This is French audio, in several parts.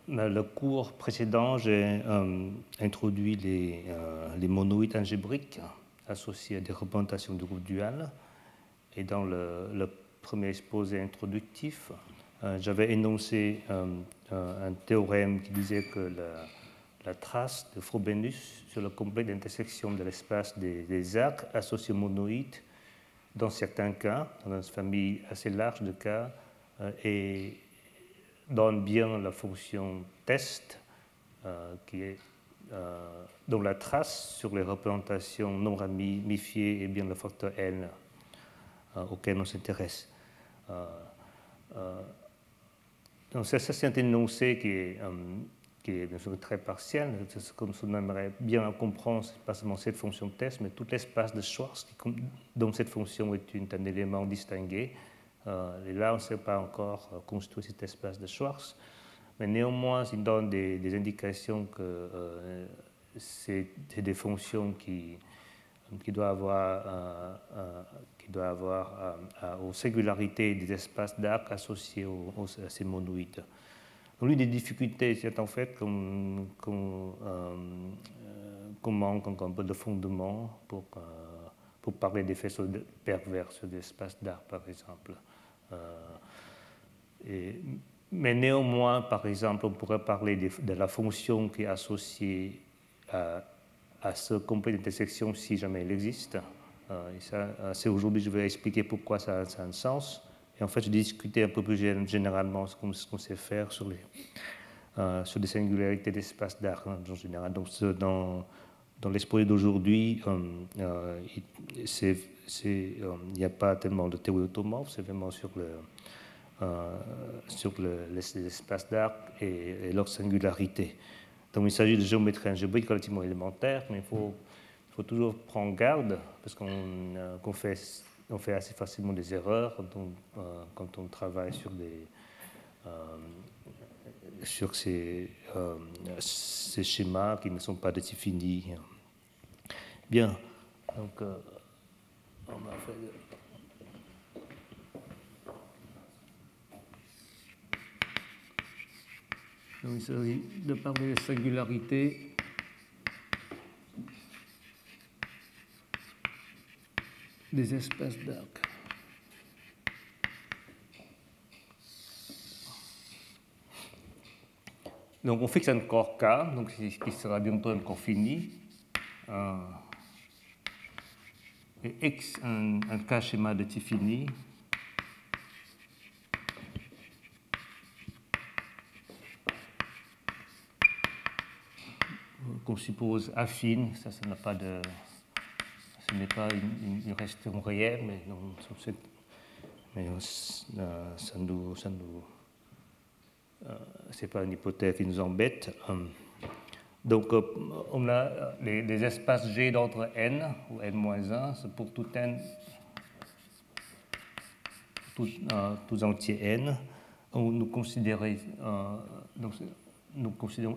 Dans le cours précédent, j'ai introduit les monoïdes algébriques associés à des représentations de groupe dual. Et dans le premier exposé introductif, j'avais énoncé un théorème qui disait que la trace de Frobenius sur le complexe d'intersection de l'espace des arcs associés aux monoïdes, dans certains cas, dans une famille assez large de cas, donne bien la fonction test, dont la trace sur les représentations non ramifiées est bien le facteur n auquel on s'intéresse. Donc ça c'est un énoncé qui est bien sûr très partiel, comme on aimerait bien comprendre, ce n'est pas seulement cette fonction test, mais tout l'espace de Schwarz, dont cette fonction est un élément distingué. Et là, on ne sait pas encore construire cet espace de Schwarz, mais néanmoins, il donne des indications que c'est des fonctions qui doivent avoir aux singularités des espaces d'arc associés à ces monoïdes. Donc, l'une des difficultés, c'est en fait qu'on manque encore un peu de fondement pour parler des faisceaux pervers sur des espaces d'arc, par exemple. Mais néanmoins, par exemple, on pourrait parler de la fonction qui est associée à ce complexe d'intersection si jamais elle existe. C'est aujourd'hui que je vais expliquer pourquoi ça a un sens. Et en fait, je vais discuter un peu plus généralement ce qu'on sait faire sur des singularités d'espace d'arc en général. Donc, dans l'exposé d'aujourd'hui, il n'y a pas tellement de théorie automorphe, c'est vraiment sur les espaces d'arc et leur singularité. Donc il s'agit de géométrie algébrique relativement élémentaire, mais il faut toujours prendre garde parce qu'on fait assez facilement des erreurs quand on travaille sur ces schémas qui ne sont pas définis. Bien, donc on va faire... Donc, il s'agit de parler de singularité des espaces d'arc. Donc on fixe un corps K, donc qui sera bientôt un corps fini. Et X, un K-schéma de type fini. Qu'on suppose affine, ça n'a pas de... Ce n'est pas une relation réelle, mais, c'est pas une hypothèse qui nous embête. Donc, on a les espaces G d'ordre n, ou n-1, c'est pour tout n, tous entiers n. Nous considérons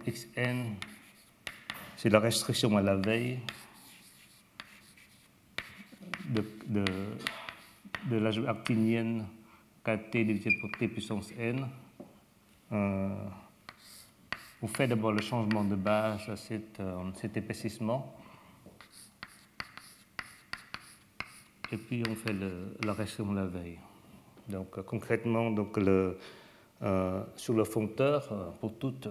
xn, c'est la restriction à la veille de l'algèbre artinienne kt divisé par t puissance n. On fait d'abord le changement de base à cet épaississement. Et puis on fait la restriction à la veille. Donc concrètement, sur le foncteur, pour toute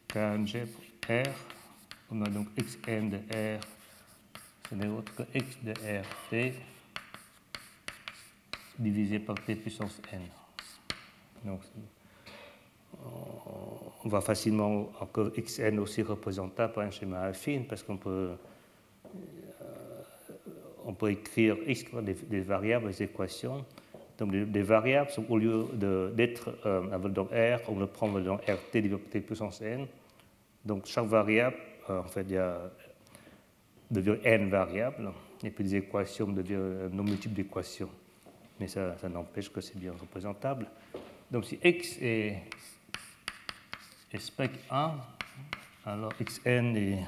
K-algèbre R, on a donc xn de R, ce n'est autre que x de rt divisé par t puissance n. Donc, on va facilement encore xn aussi représentable par un schéma affine parce qu'on peut écrire x des variables, des équations. Donc des variables, au lieu d'être à valeur R, on le prend à valeur rt divisé par t puissance n. Donc chaque variable, en fait, devient n variables, et puis les équations deviennent un nombre multiple d'équations. Mais ça n'empêche que c'est bien représentable. Donc si x est spec 1, alors xn est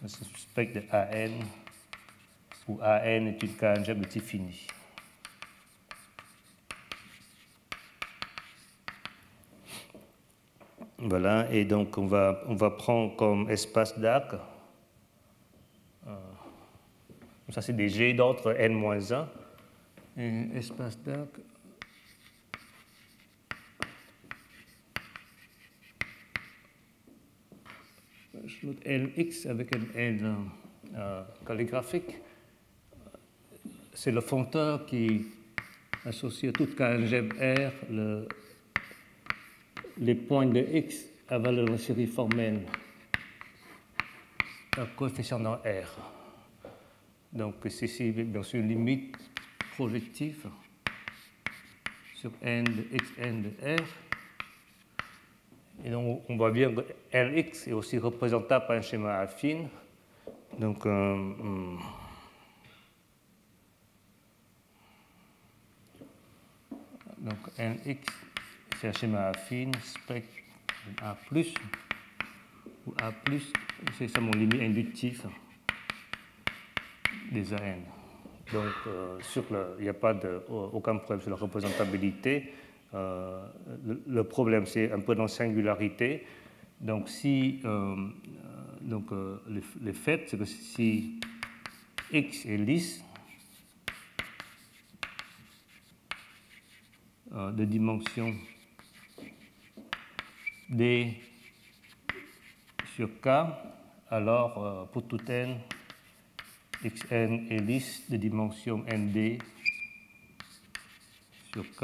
spec de an, où an est une K-algèbre de type fini. Voilà, et donc on va prendre comme espace d'arc. Ça, c'est des G d'ordre n-1. Et espace d'arc. Je note Lx avec un L calligraphique. C'est le foncteur qui associe à toute KLGB R les points de x à valeur de la série formelle un coefficient dans R. Donc, c'est ici, bien sûr, une limite projective sur n de xn de R. Et donc, on voit bien que Lx est aussi représentable par un schéma affine. Donc, Nx, c'est un schéma affine, spectre A+, où A+, c'est ça mon limite inductif des AN. Donc, il n'y a pas aucun problème sur la représentabilité. Le problème, c'est un peu dans la singularité. Donc, le fait, c'est que si X est lisse, de dimension D sur K, alors pour tout n, Xn est lisse de dimension Nd sur K.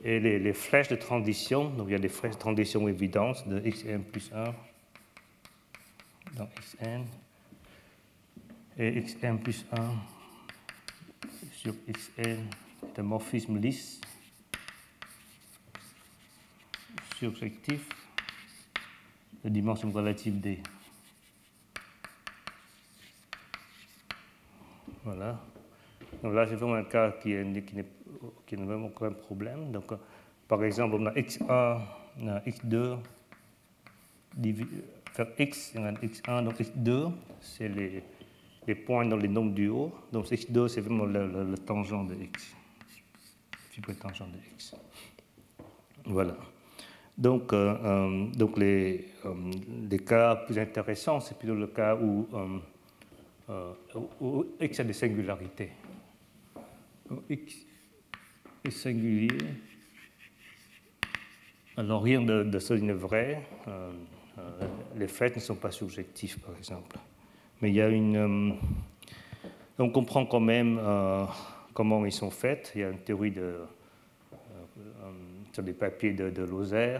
Et les flèches de transition, donc il y a des flèches de transition évidentes de Xn plus 1 dans Xn et Xn plus 1 sur Xn est un morphisme lisse surjectif de dimension relative D. Voilà. Donc là, j'ai vraiment un cas qui n'a vraiment aucun problème. Donc, par exemple, on a x1, on a x2, faire x, on a x1, donc x2, c'est les points dans les nombres du haut. Donc x2, c'est vraiment le tangent de x, fibre-tangent de x. Voilà. Donc les cas plus intéressants, c'est plutôt le cas où x a des singularités. X est singulier. Alors rien de cela n'est vrai. Les faits ne sont pas subjectifs, par exemple. Mais il y a on comprend quand même comment ils sont faits. Il y a une théorie sur des papiers de Lauser,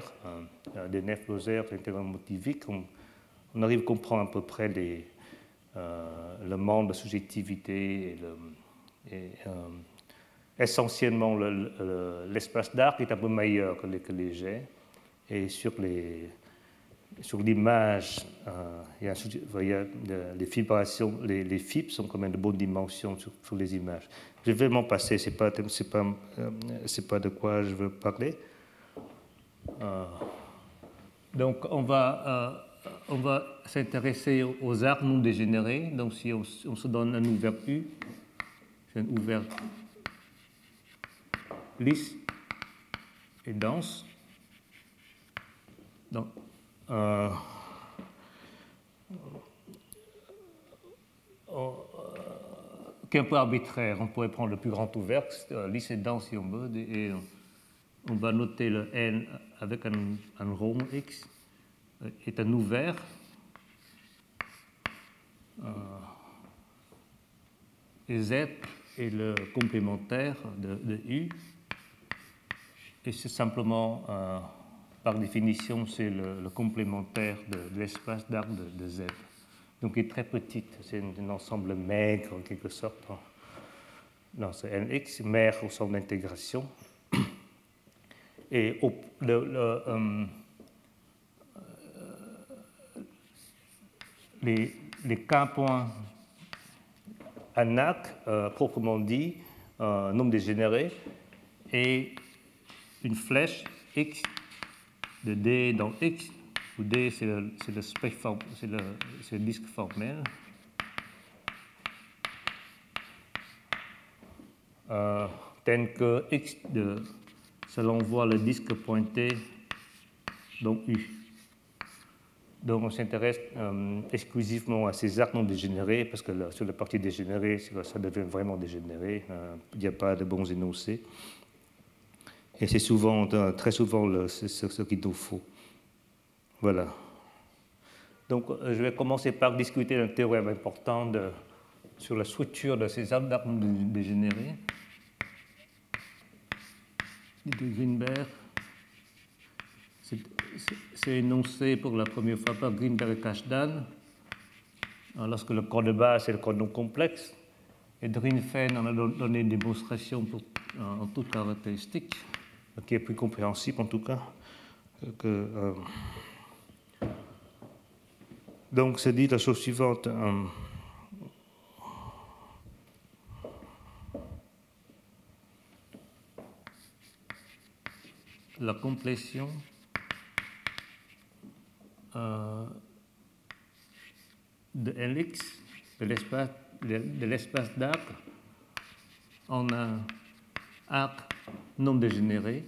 des nefs Lauser, l'intégral motivique. On arrive à comprendre à peu près le monde de subjectivité et essentiellement l'espace d'arc est un peu meilleur que les jets. Et sur l'image, il y a les fibrations, les fibres sont quand même de bonnes dimensions sur les images. Je vais m'en passer, c'est pas de quoi je veux parler. Donc on va s'intéresser aux arcs non dégénérés. Donc si on se donne un ouvert U, c'est un ouvert lisse et dense. Donc, qui est un peu arbitraire. On pourrait prendre le plus grand ouvert, lisse et dense si on veut, et on va noter le N avec un rond X est un ouvert. Et Z est le complémentaire de U. Et c'est simplement, par définition, c'est le complémentaire de l'espace d'arc de Z. Donc, il est très petite. C'est un ensemble maigre, en quelque sorte. Non, c'est Nx, maigre au sens d'intégration. Et les K-points ANAC, proprement dit, nombre dégénéré, et une flèche X de D dans X, où D c'est le disque formel. Tel que X, ça l'envoie le disque pointé donc U. Donc on s'intéresse exclusivement à ces arcs non dégénérés, parce que là, sur la partie dégénérée, ça devient vraiment dégénéré, il n'y a pas de bons énoncés. Et c'est souvent, très souvent ce qu'il nous faut. Voilà. Donc je vais commencer par discuter d'un théorème important sur la structure de ces arcs non dégénérés, de Greenberg. C'est énoncé pour la première fois par Greenberg et Kashdan, lorsque le corps de base est le corps non complexe. Et Drinfeld en a donné une démonstration en toute caractéristique, qui est plus compréhensible en tout cas. Donc, c'est dit la chose suivante. La complétion de Lx, de l'espace d'arc, en un arc non dégénéré,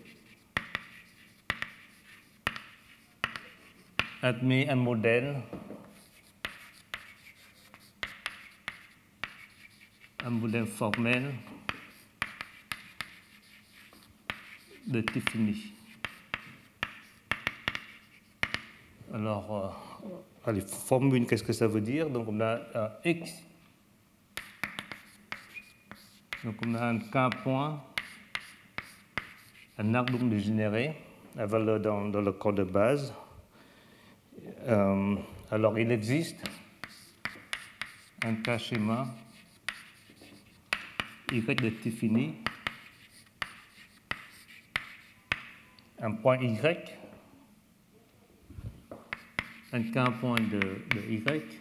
admet un modèle formel de Tiffany. Alors, allez, formule, qu'est-ce que ça veut dire? Donc, on a X. Donc, on a un K-point, un arc non dégénéré, à valeur dans le corps de base. Alors, il existe un K-schéma Y de Tiffany, un point Y, un K-point de Y,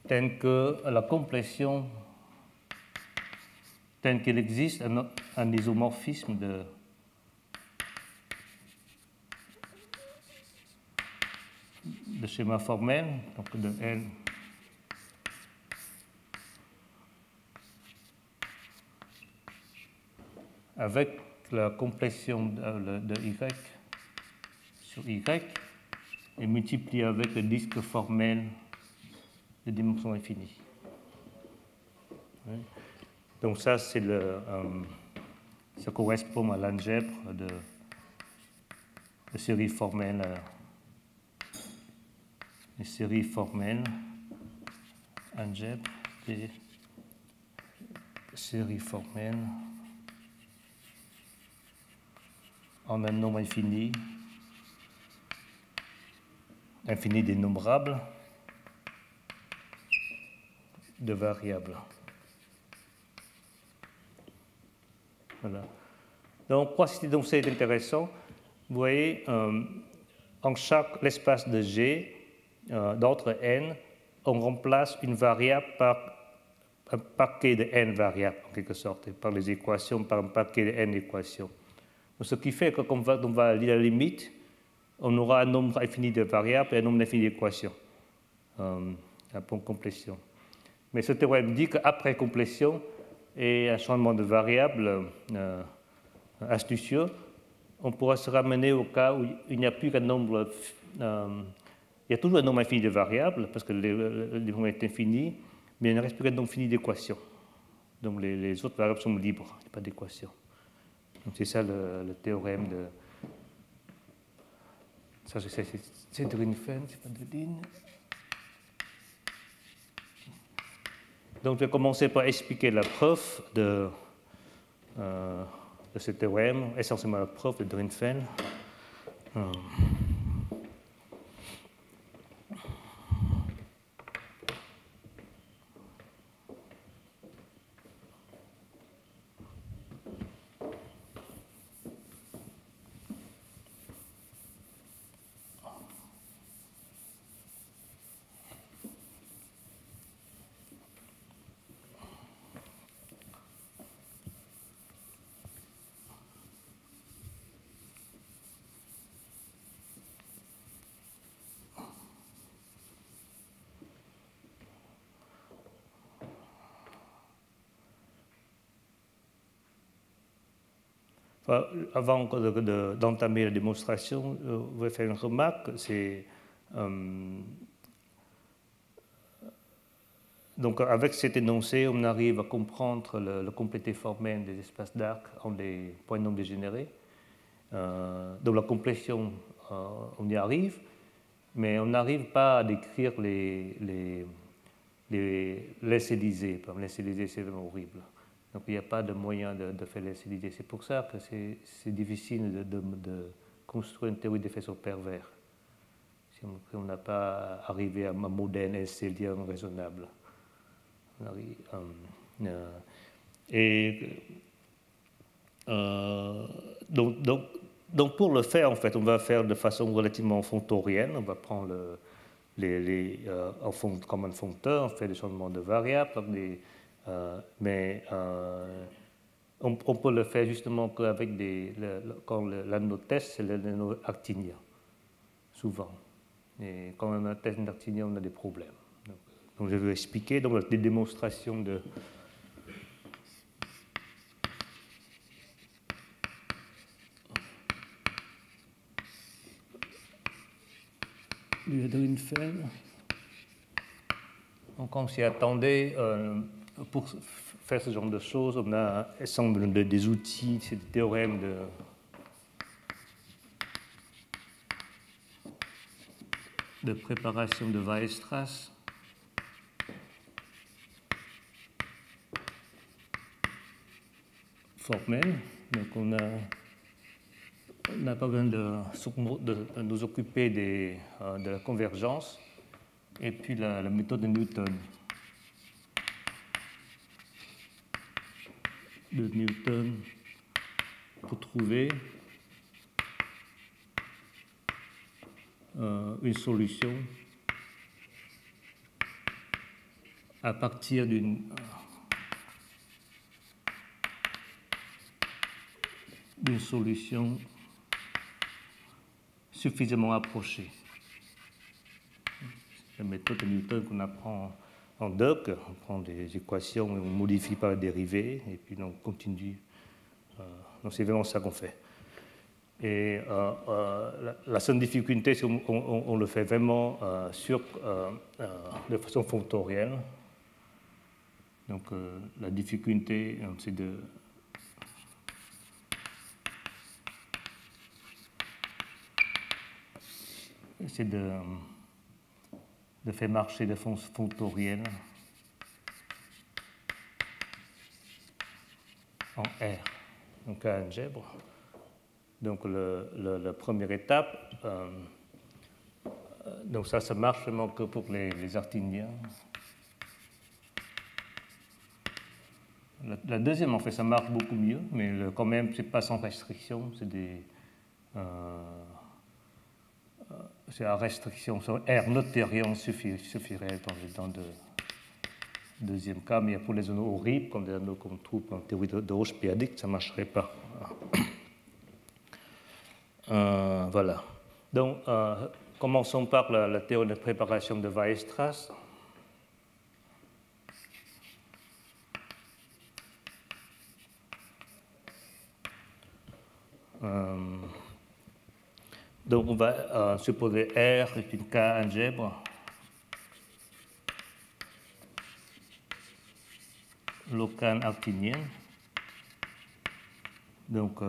tel que la complétion, tel qu'il existe un isomorphisme de schéma formel, donc de L avec la complétion de Y sur Y et multiplié avec le disque formel de dimension infinie. Donc ça, ça correspond à l'algèbre de série formelle, les séries formelles, algèbre des séries formelles en un nombre infini dénombrable de variables. Voilà. Donc, pourquoi c'est intéressant? Vous voyez, en chaque l'espace de G, d'ordre n, on remplace une variable par un paquet de n variables, en quelque sorte, par les équations, par un paquet de n équations. Donc, ce qui fait que quand on va lire la limite, on aura un nombre infini de variables et un nombre infini d'équations, pour complétion. Mais ce théorème dit qu'après complétion et un changement de variable astucieux, on pourra se ramener au cas où il n'y a plus qu'un nombre, il y a toujours un nombre infini de variables, parce que le nombre est infini, mais il ne reste plus qu'un nombre fini d'équations. Donc les autres variables sont libres, il n'y a pas d'équation. Donc c'est ça le théorème de... Ça, c'est Drinfeld, c'est pas de ligne. Donc, je vais commencer par expliquer la preuve de ce théorème, essentiellement la preuve de Drinfeld. Enfin, avant d'entamer la démonstration, je vais faire une remarque. Donc, avec cet énoncé, on arrive à comprendre le complété formel des espaces d'arc en des points non dégénérés. Donc, la complétion, on y arrive, mais on n'arrive pas à décrire les LCDZ. LCDZ, c'est vraiment horrible. Donc, il n'y a pas de moyen de faire LCDZ. C'est pour ça que c'est difficile de construire une théorie des faisceaux pervers si on n'a pas arrivé à un modèle LCDien raisonnable. Donc, pour le faire, en fait, on va faire de façon relativement fontorienne. On va prendre comme un fonteur, on fait des changements de variables, mais on peut le faire justement qu'avec quand l'anneau test, c'est l'anneau actinien, souvent. Et quand on a un test actinien, on a des problèmes. Donc je vais expliquer des démonstrations de Drinfeld. Donc on s'y attendait. Pour faire ce genre de choses, on a ensemble des outils, c'est des théorèmes de préparation de Weierstrass. Formel. Donc on n'a pas besoin de nous occuper de la convergence. Et puis la méthode de Newton. Pour trouver une solution à partir d'une solution suffisamment approchée. La méthode de Newton qu'on apprend en doc, on prend des équations et on modifie par la dérivée, et puis on continue. Donc c'est vraiment ça qu'on fait. Et la seule difficulté, c'est qu'on le fait vraiment de façon fontorienne. Donc la difficulté, c'est de faire marcher de façon fontorienne en R, donc à algèbre. Donc la première étape, donc ça marche vraiment que pour les artiniens. La deuxième, en fait, ça marche beaucoup mieux, mais quand même, c'est pas sans restriction, c'est à restriction. R notériant suffirait dans le deuxième cas, mais pour les anneaux horribles, comme des anneaux qu'on trouve en théorie de roche péadique, ça ne marcherait pas. Voilà. Donc, commençons par la théorie de préparation de Weierstrass. Donc, on va supposer R est une K-algèbre locale artinienne. Donc,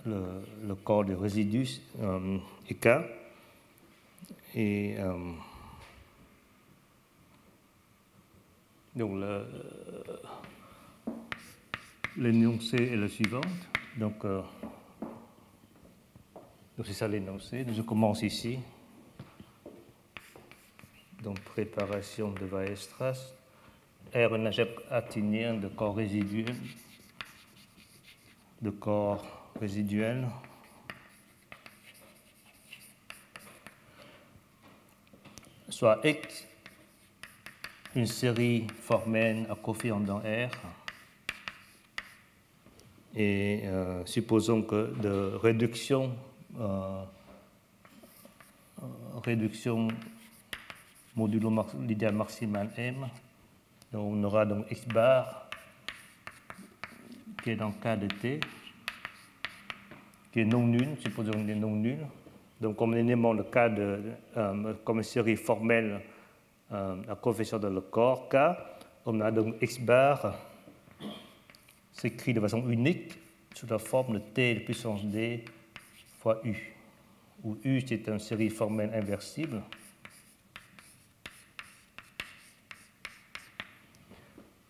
le corps de résidus est K. Et donc, l'énoncé est le suivant. Donc c'est ça l'énoncé. Je commence ici. Donc, préparation de Weierstrass. R, un algèbre actinien de corps résiduel. Soit X, une série formelle à coefficient dans R. Et supposons que de réduction modulo l'idéal maximal M, donc on aura donc X bar qui est dans K de T, qui est non nul, supposons qu'il est non nul. Donc, comme élément, le cas comme une série formelle à coefficient dans le corps K, on a donc x bar s'écrit de façon unique sous la forme de t puissance d fois u, où u c'est une série formelle inversible.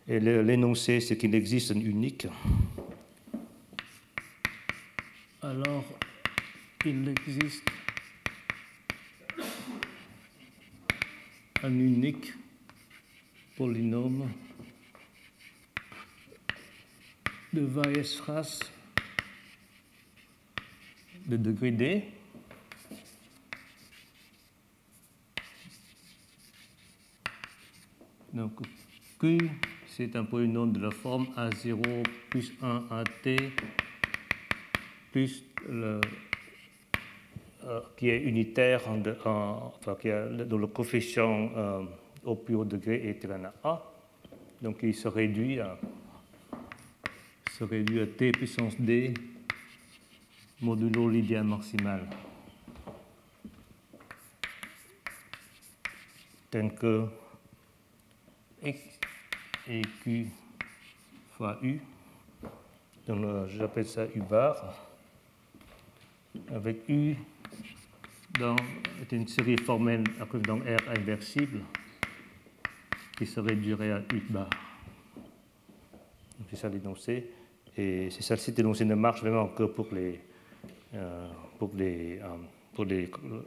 Et l'énoncé, c'est qu'il existe un unique. Alors, il existe un unique polynôme de Weierstrass de degré d. Donc, Q, c'est un polynôme de la forme A0 plus 1 AT plus qui est unitaire, enfin, dont le coefficient au plus haut degré est égal à A. Donc, il se réduit à t puissance d modulo l'idéal maximal. Tel que x et q fois u. Donc, j'appelle ça u bar. Avec u est une série formelle dans R inversible qui se réduirait à u bar. C'est ça l'énoncé. Et c'est ça, cet énoncé ne marche vraiment que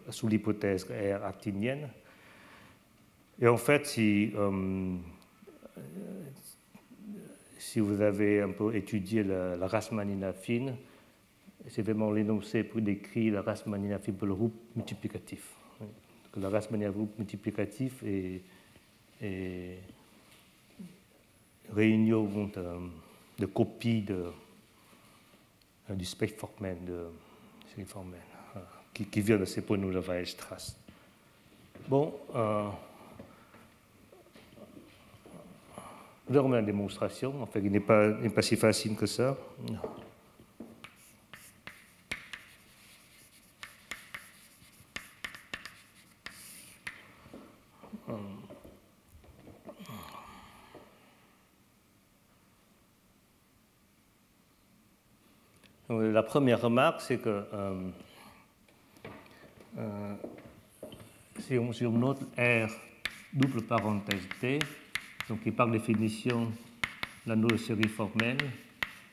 sous l'hypothèse R actinienne. Et en fait, si vous avez un peu étudié la Rachmaninoff fine, c'est vraiment l'énoncé pour décrire la Rachmaninoff fine pour le groupe multiplicatif. La Rachmaninoff groupe multiplicatif est réunion de copies du spectre formel, qui vient de ces polynômes de Weierstrass. Bon, je vais remettre la démonstration. En fait, il n'est pas si facile que ça. La première remarque, c'est que si on note R double parenthèse T, donc qui par définition l'anneau de série formelle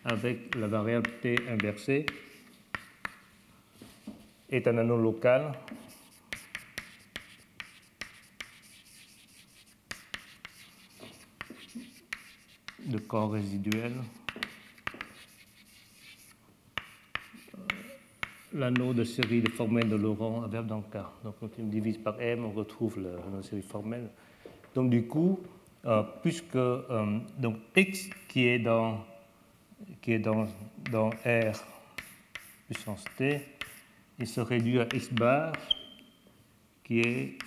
avec la variable T inversée, est un anneau local de corps résiduel. L'anneau de série de formelle de Laurent à verbe dans K. Donc, quand on divise par M, on retrouve l'anneau de série formelle. Donc, du coup, puisque donc X qui est dans R puissance T, il se réduit à X bar qui est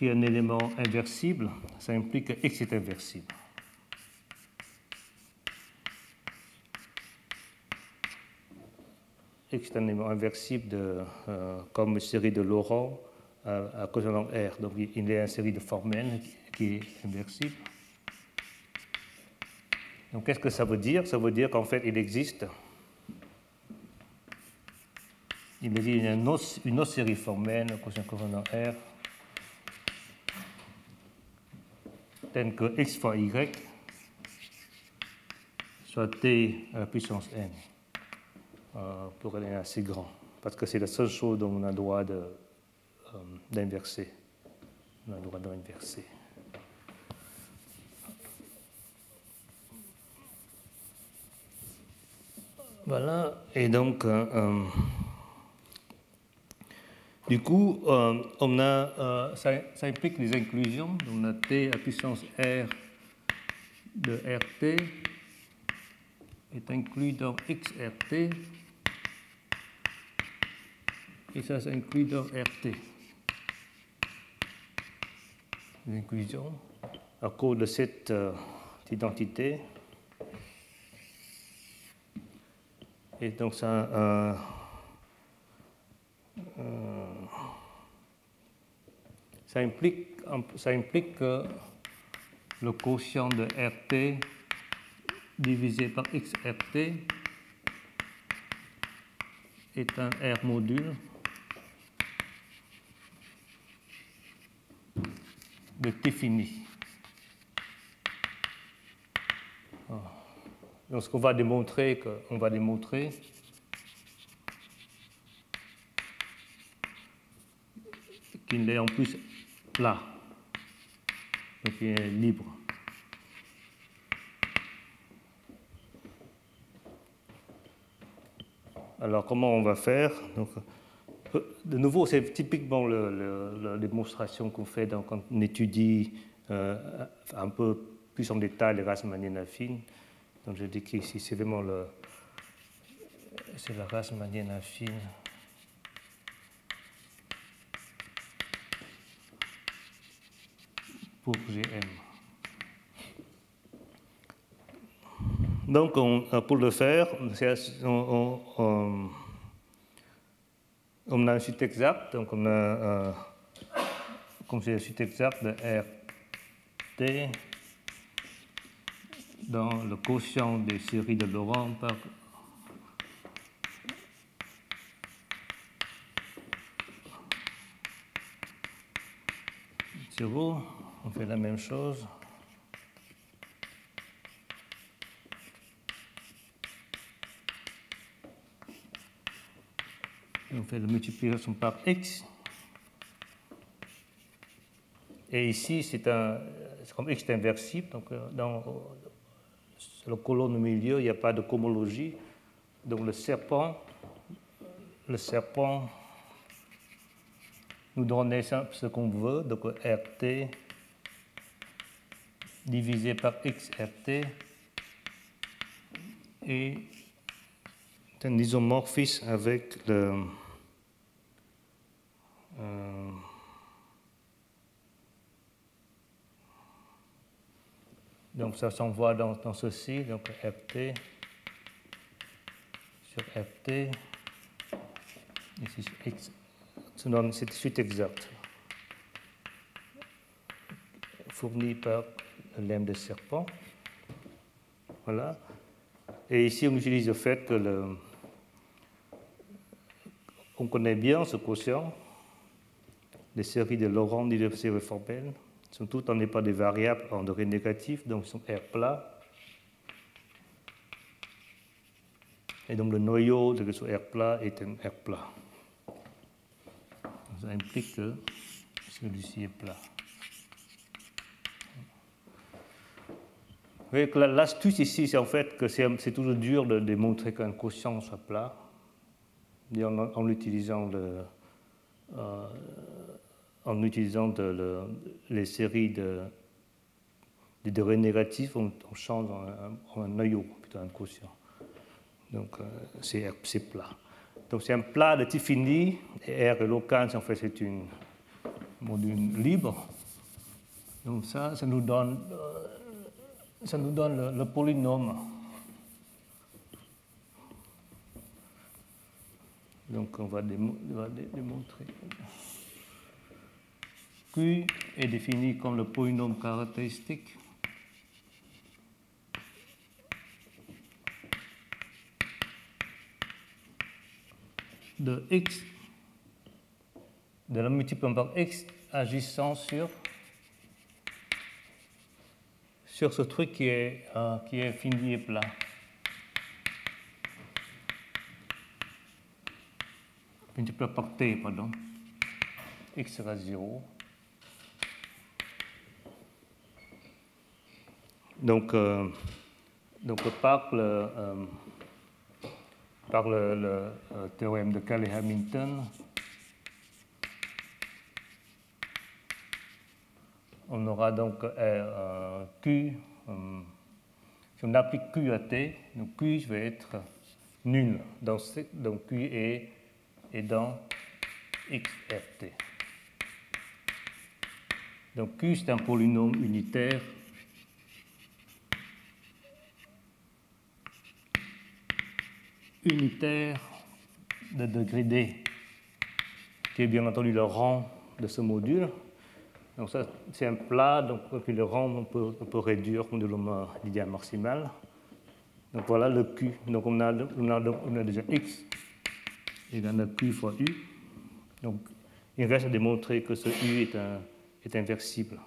un élément inversible. Ça implique que X est inversible. X est un élément inversible comme série de Laurent à cosonant R. Donc, il est une série de formelles qui est inversible. Donc, qu'est-ce que ça veut dire? Ça veut dire qu'en fait, il existe une autre série formelle cosonant R telle que x fois y soit t à la puissance n pour aller assez grand. Parce que c'est la seule chose dont on a le droit d'inverser. On a le droit d'inverser. Voilà. Et donc, du coup, ça implique des inclusions. Donc, on a t à puissance r de rt est inclus dans xrt et ça s'inclut dans rt. Les inclusions à cause de cette identité. Et donc ça implique que le quotient de RT divisé par XRT est un R module de T fini. Donc ce qu'on va démontrer, qu'il est en plus plat, donc il est libre. Alors comment on va faire? Donc, de nouveau, c'est typiquement la démonstration qu'on fait quand on étudie un peu plus en détail les Riemanniennes affines. Donc je dis qu'ici c'est vraiment c'est la Riemannienne affine pour GM. Donc pour le faire, on a un suite exact, donc on a comme c'est un suite exact de RT dans le quotient des séries de Laurent par zéro. On fait la même chose. On fait la multiplication par x. Et ici, c'est comme x est inversible, donc dans le colonne au milieu, il n'y a pas de cohomologie. Donc le serpent nous donne ce qu'on veut, donc RT divisé par XRT et un isomorphisme avec le donc ça s'envoie dans ceci, donc RT sur RT, ici sur X, ça donne cette suite exacte fournie par le lemme de serpent. Voilà. Et ici, on utilise le fait que on connaît bien ce quotient. Les séries de Laurent séries formelles sont toutes en n'est pas des variables en degré négatif, donc sont R plat. Et donc le noyau de ce R plat est un R plat. Ça implique que celui-ci est plat. Vous voyez que l'astuce ici, c'est en fait que c'est toujours dur de démontrer qu'un quotient soit plat. En utilisant les séries de degrés négatifs, on change en un noyau, plutôt un quotient. Donc c'est plat. Donc c'est un plat de T fini, et R locale, en fait, c'est une module libre. Donc ça nous donne le polynôme. Donc on va démontrer. Q est défini comme le polynôme caractéristique de x, de la multiplication par x agissant sur ce truc qui est fini et plat. Multiplié par t, pardon. X sera 0. Donc par le théorème de Cayley-Hamilton, on aura donc Q, si on applique Q à T, donc Q va être nul. Donc Q est dans XRT. Donc Q, c'est un polynôme unitaire unitaire de degré D, qui est bien entendu le rang de ce module. Donc ça, c'est un plat, donc le rang, on peut réduire modulement l'idéal maximal. Donc voilà le Q. Donc on a déjà X égale à Q fois U. Donc il reste à démontrer que ce U est inversible.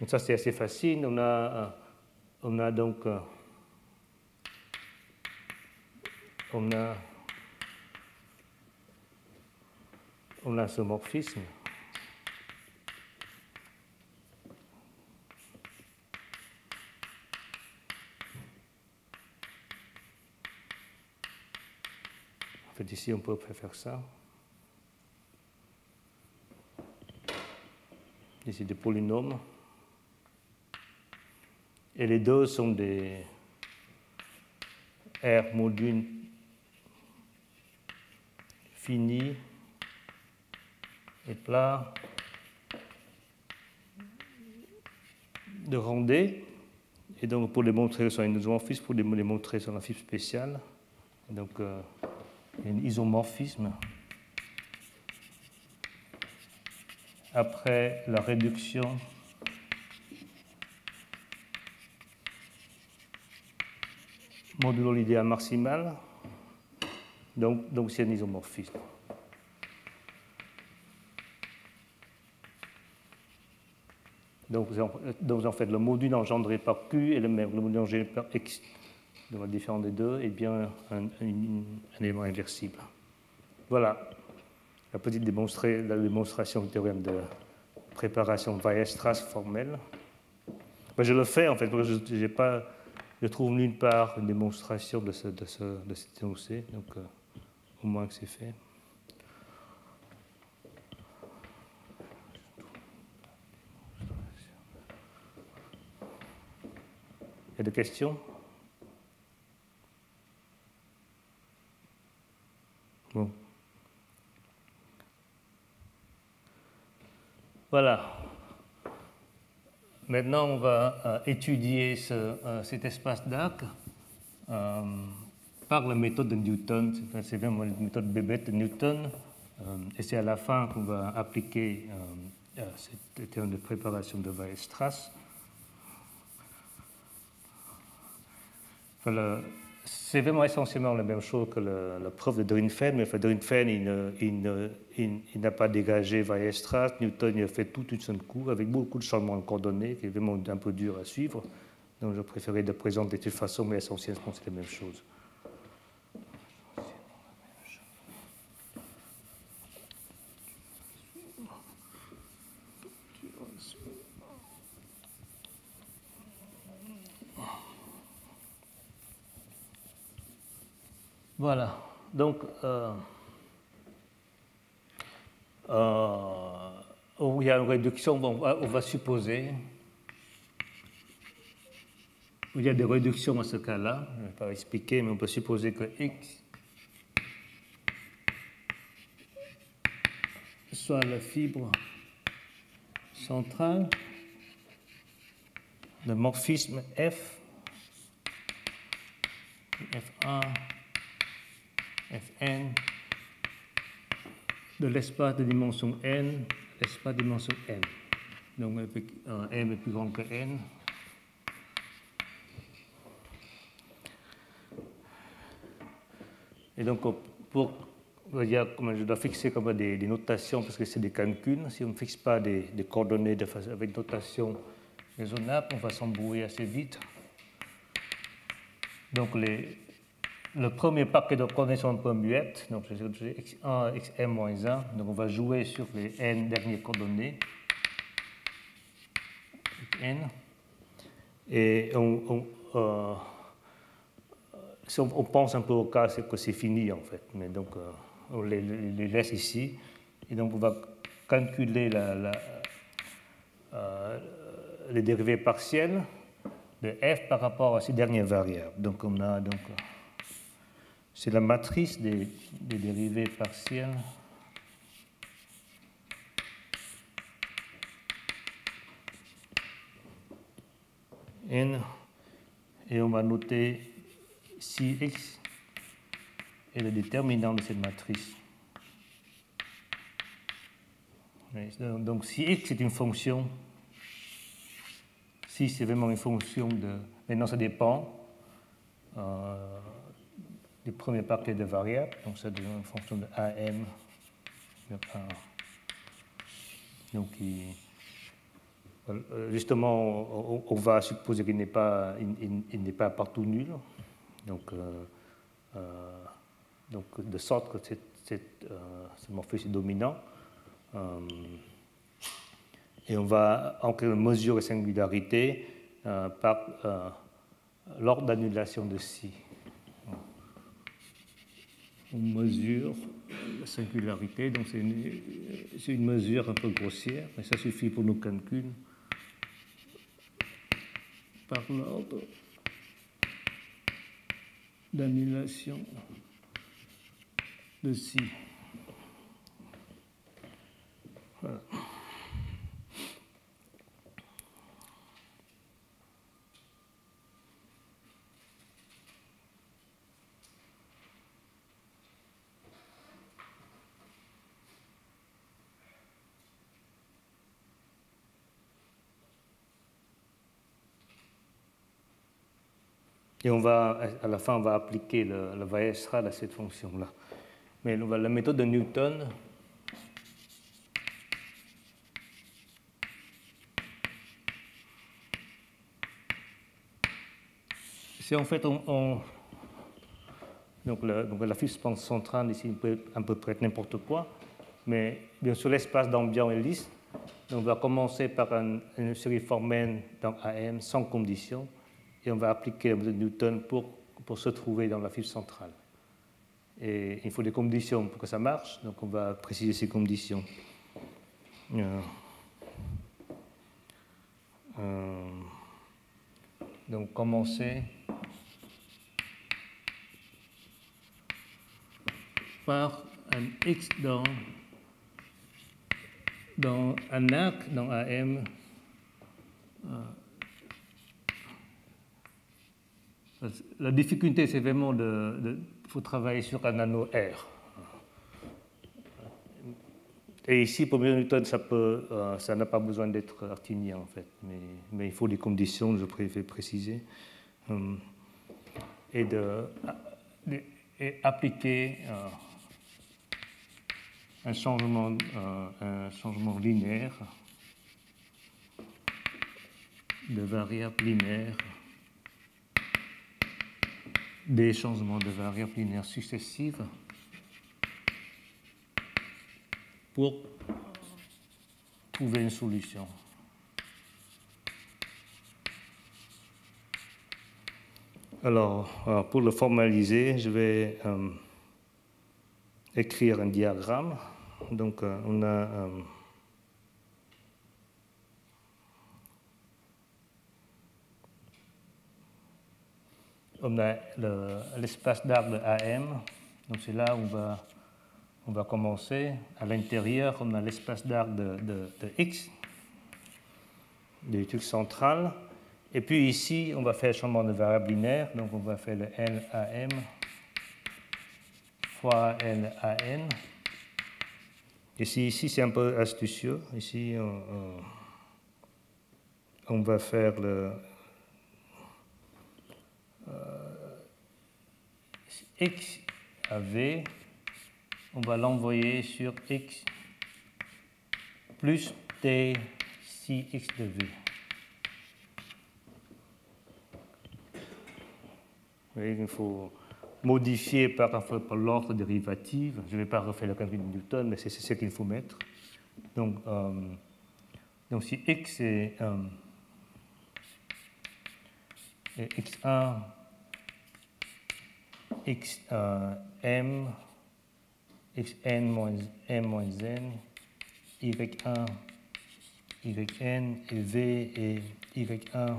Donc ça, c'est assez facile. On a donc on a ce morphisme. En fait, ici, on peut faire ça. Ici, des polynômes. Et les deux sont des R modules finis et plats de rang D. Et donc, pour les montrer sur un isomorphisme, pour les montrer sur un fibre spécial. Donc, il y a un isomorphisme. Après la réduction modulo l'idéal maximal, donc c'est un isomorphisme. Donc en fait, le module engendré par Q et le module engendré par X, donc la différence des deux, est bien un élément inversible. Voilà la petite démonstration du théorème de préparation Weierstrass formelle. Je le fais en fait, parce que je trouve nulle part une démonstration de cet énoncé, donc au moins que c'est fait. Il y a des questions? Bon. Voilà. Maintenant, on va étudier cet espace d'arc par la méthode de Newton. C'est vraiment la méthode bébête de Newton. Et c'est à la fin qu'on va appliquer cette théorème de préparation de Weierstrass. Enfin, c'est vraiment essentiellement la même chose que la preuve de Drinfeld, mais Drinfeld, il n'a pas dégagé Weierstrass. Newton, il a fait tout seul coup, avec beaucoup de changements de coordonnées, qui est vraiment un peu dur à suivre. Donc, je préférais de présenter de toute façon, mais essentiellement, c'est la même chose. Voilà. Donc, il y a une réduction, bon, on va supposer. Il y a des réductions à ce cas-là, je ne vais pas expliquer, mais on peut supposer que X soit la fibre centrale, le morphisme F, F1, Fn, de l'espace de dimension n, l'espace de dimension n. Donc m est plus grand que n. Et donc, comme je dois fixer comme des notations, parce que c'est des calculs, si on ne fixe pas des coordonnées avec des notations raisonnables, on va s'embrouiller assez vite. Donc, le premier paquet de coordonnées sont un peu muettes, donc c'est x1, xm moins 1, donc on va jouer sur les n dernières coordonnées, n, et si on pense un peu au cas, c'est que c'est fini en fait, mais donc on les laisse ici, et donc on va calculer les dérivées partielles de f par rapport à ces dernières variables. Donc on a c'est la matrice des dérivées partielles n et on va noter si x est le déterminant de cette matrice. Donc si x est une fonction, si c'est vraiment une fonction de... Maintenant ça dépend du premier paquet de variables, donc ça devient une fonction de AM sur 1. Donc justement, on va supposer qu'il n'est pas, partout nul. Donc de sorte que ce morphème est dominant. Et on va mesurer la singularité par l'ordre d'annulation de Si. On mesure la singularité, donc c'est une mesure un peu grossière, mais ça suffit pour nos calculs. Par l'ordre d'annulation de Si. Voilà. Et à la fin, on va appliquer le Weierstrahl à cette fonction-là. Mais la méthode de Newton, c'est en fait, donc la puissance centrale ici peut à peu près n'importe quoi, mais bien sûr l'espace d'ambiant est lisse. Donc on va commencer par une série formelle dans AM sans condition, et on va appliquer la méthode de Newton pour se trouver dans la fibre centrale. Et il faut des conditions pour que ça marche, donc on va préciser ces conditions. Donc commencer par un X dans un arc dans AM la difficulté, c'est vraiment faut travailler sur un anneau R. Et ici, pour Newton, ça n'a pas besoin d'être artinien, en fait, mais il faut des conditions, je préfère préciser, et appliquer un changement linéaire de variables linéaires, des changements de variables linéaires successives pour trouver une solution. Alors, pour le formaliser, je vais écrire un diagramme. Donc, on a l'espace d'arc de AM. Donc, c'est là où on va commencer. À l'intérieur, on a l'espace d'arc de X, du truc central. Et puis ici, on va faire le changement de variable linéaire. Donc, on va faire le LAM fois LAN. Ici, c'est un peu astucieux. Ici, on va faire le X à V. On va l'envoyer sur X plus T si X de V. Vous voyez, il faut modifier par l'ordre dérivative. Je ne vais pas refaire le calcul de Newton, mais c'est ce qu'il faut mettre. Donc si X est X1, M, Xn moins M moins N, Y1, Yn, et V et Y1,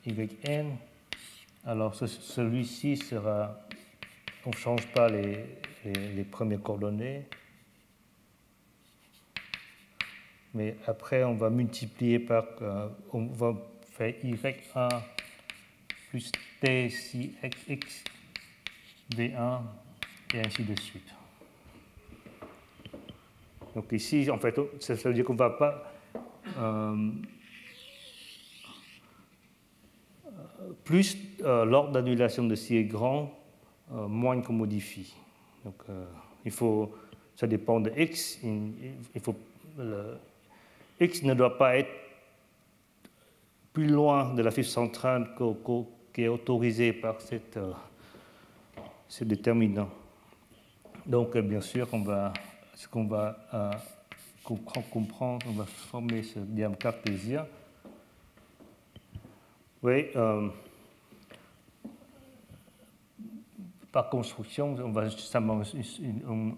Yn. Alors celui-ci sera, on ne change pas les premières coordonnées, mais après on va multiplier par, on va faire Y1 plus t si x v1 et ainsi de suite. Donc ici, en fait, ça veut dire qu'on ne va pas... plus l'ordre d'annulation de si est grand, moins qu'on modifie. Donc ça dépend de x. X ne doit pas être plus loin de la fibre centrale qui est autorisé par ce déterminant. Donc, bien sûr, ce qu'on va comprendre, on va former ce diagramme cartésien. Oui, par construction,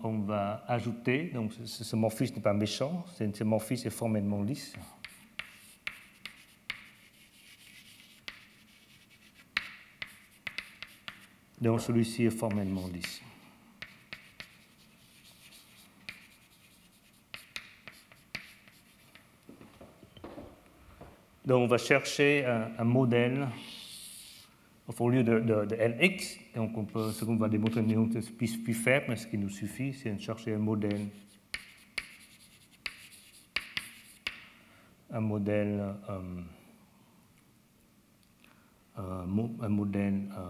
on va ajouter, donc ce morphisme n'est pas méchant, ce morphisme est formellement lisse. Donc celui-ci est formellement lisse. Donc on va chercher un modèle au lieu de Nx. Donc ce qu'on va démontrer est plus faible, mais ce qui nous suffit, c'est de chercher un modèle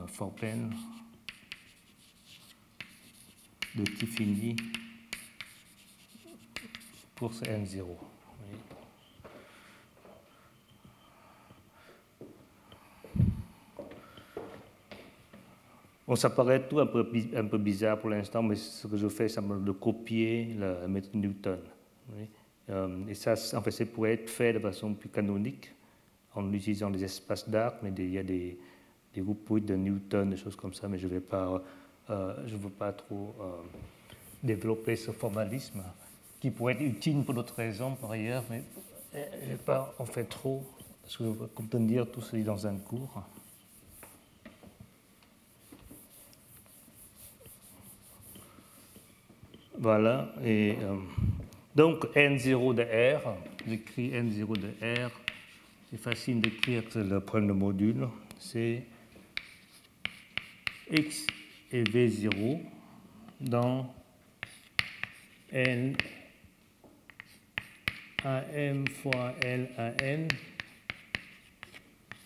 Forpen de type fini pour ce N0. Bon, ça paraît tout un peu bizarre pour l'instant, mais ce que je fais, c'est de copier la méthode Newton. Oui. Et ça, en fait, c'est pour être fait de façon plus canonique, en utilisant des espaces d'arc, mais il y a des groupes de Newton, des choses comme ça, mais je ne veux pas trop développer ce formalisme, qui pourrait être utile pour d'autres raisons, par ailleurs, mais je ne vais pas en faire trop, parce que je vais contenir tout cela dans un cours. Voilà, et donc N0 de R, j'écris N0 de R, c'est facile d'écrire le problème de module, c'est X et V0 dans N AM fois L à N,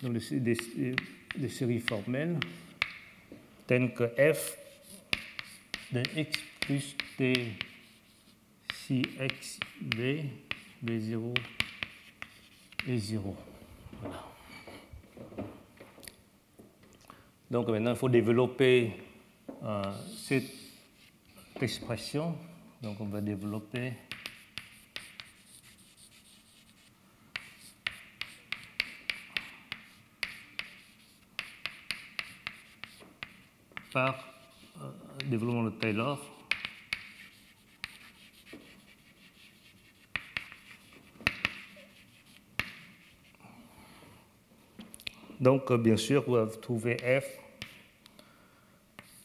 donc des séries formelles, telles que F de X plus T si X V, V0 et 0. Voilà. Donc maintenant, il faut développer cette expression. Donc on va développer par développement de Taylor. Donc, bien sûr, vous allez trouver f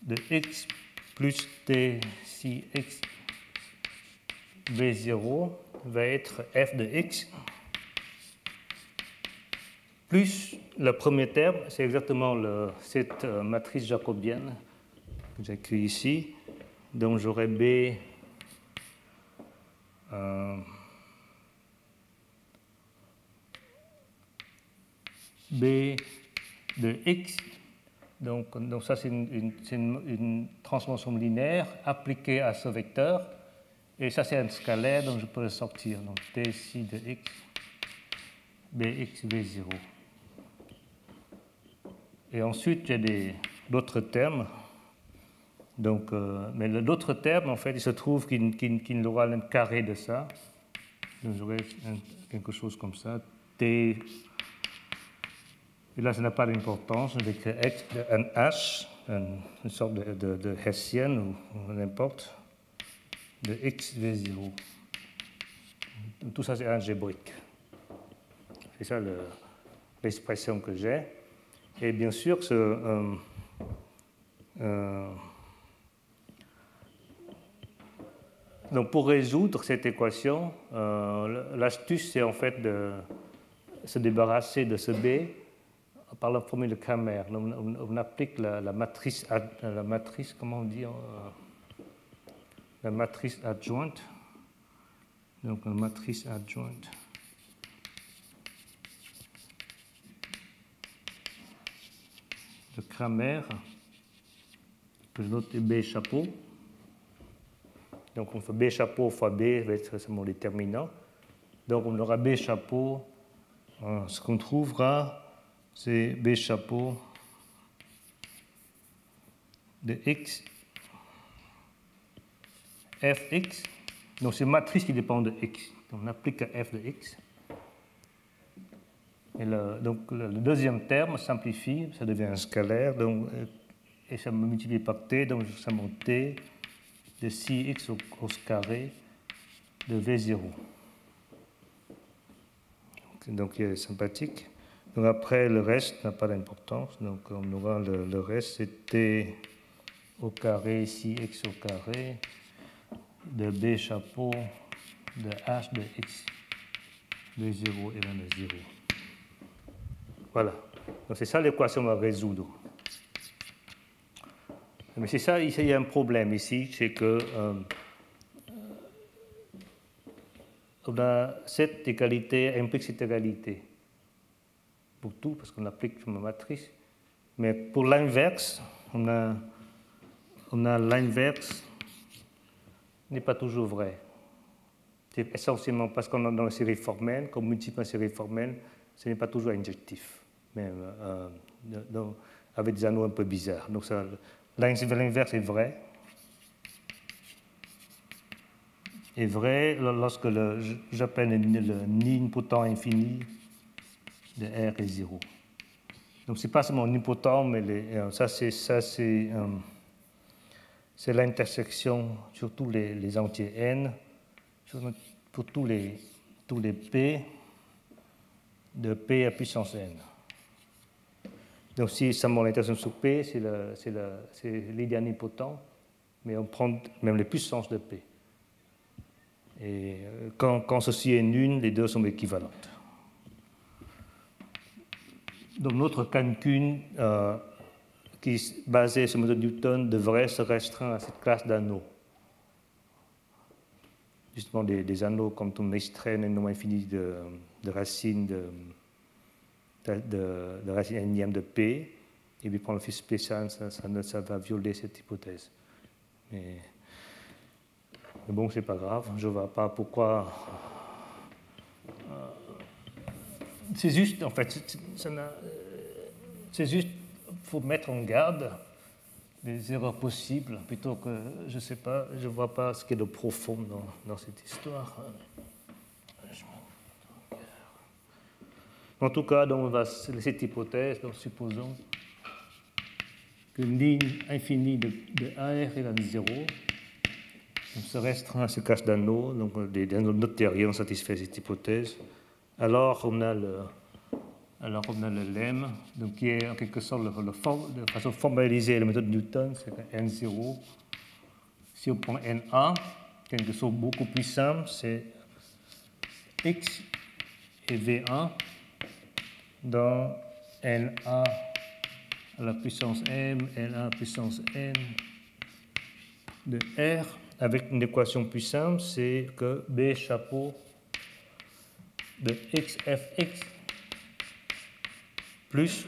de x plus t si x v0 va être f de x plus le premier terme, c'est exactement cette matrice jacobienne que j'écris ici. Donc, j'aurai b b de x, donc ça c'est une transformation linéaire appliquée à ce vecteur, et ça c'est un scalaire, donc je peux le sortir, donc t si de x, bx, v0. Et ensuite j'ai d'autres termes, donc, mais l'autre terme en fait il se trouve qu'il aura un carré de ça, donc j'aurai quelque chose comme ça, t. Et là, ça n'a pas d'importance, avec un H, une sorte de hessienne ou n'importe, de x v0. Tout ça, c'est algébrique. C'est ça l'expression que j'ai. Et bien sûr, donc pour résoudre cette équation, l'astuce, c'est en fait de se débarrasser de ce b par la formule de Cramer, on applique la matrice, comment on dit, la matrice adjointe. Donc, la matrice adjointe de Cramer, que je note B chapeau. Donc, on fait B chapeau fois B, va être seulement déterminant. Donc, on aura B chapeau. Ce qu'on trouvera, c'est B chapeau de X, Fx. Donc, c'est une matrice qui dépend de X. Donc, on applique à F de X. Et donc, le deuxième terme simplifie, ça devient un scalaire. Donc, et ça me multiplie par T, donc ça monte T de 6x au carré de V0. Donc, il est sympathique. Donc, après, le reste n'a pas d'importance. Donc, on aura le reste, c'est T au carré, 6x au carré, de B chapeau, de H de X, V0 égale à 0. Voilà. Donc, c'est ça l'équation qu'on va résoudre. Mais c'est ça, il y a un problème ici, c'est que on a cette égalité implique cette égalité pour tout, parce qu'on applique une matrice. Mais pour l'inverse, on a l'inverse n'est pas toujours vrai. C'est essentiellement parce qu'on est dans la série formelle, comme multiplie la série formelle, ce n'est pas toujours injectif, même avec des anneaux un peu bizarres. Donc l'inverse est vrai. Est vrai lorsque j'appelle le nidpotent infini de R est 0. Donc, ce n'est pas seulement nidpotent, mais ça c'est l'intersection sur tous les entiers n, pour tous les p de p à puissance n. Donc, si seulement l'intersection sur p, c'est l'idéal nidpotent, mais on prend même les puissances de p. Et quand ceci est nul, les deux sont équivalentes. Donc notre calcul qui est basé sur la méthode Newton devrait se restreindre à cette classe d'anneaux. Justement des anneaux comme on extrait un nombre infini de racines de racine énième de P, et puis prendre le fils spécial, ça va violer cette hypothèse. Mais bon, c'est pas grave, je ne vois pas pourquoi. C'est juste, en fait, c'est juste, faut mettre en garde des erreurs possibles, plutôt que, je ne sais pas, je ne vois pas ce qu'il y a de profond dans cette histoire. En tout cas, donc, on va laisser cette hypothèse, donc supposons qu'une ligne infinie de AR est à 0. On se restreint à ce cache d'anneaux, donc des anneaux notériens satisfait cette hypothèse. Alors on a le lemme, donc qui est en quelque sorte de façon formalisée la méthode Newton, c'est que N0. Si on prend NA, quelque chose beaucoup plus simple, c'est X et V1 dans NA à la puissance M, NA puissance N de R. Avec une équation plus simple, c'est que B chapeau de XFX plus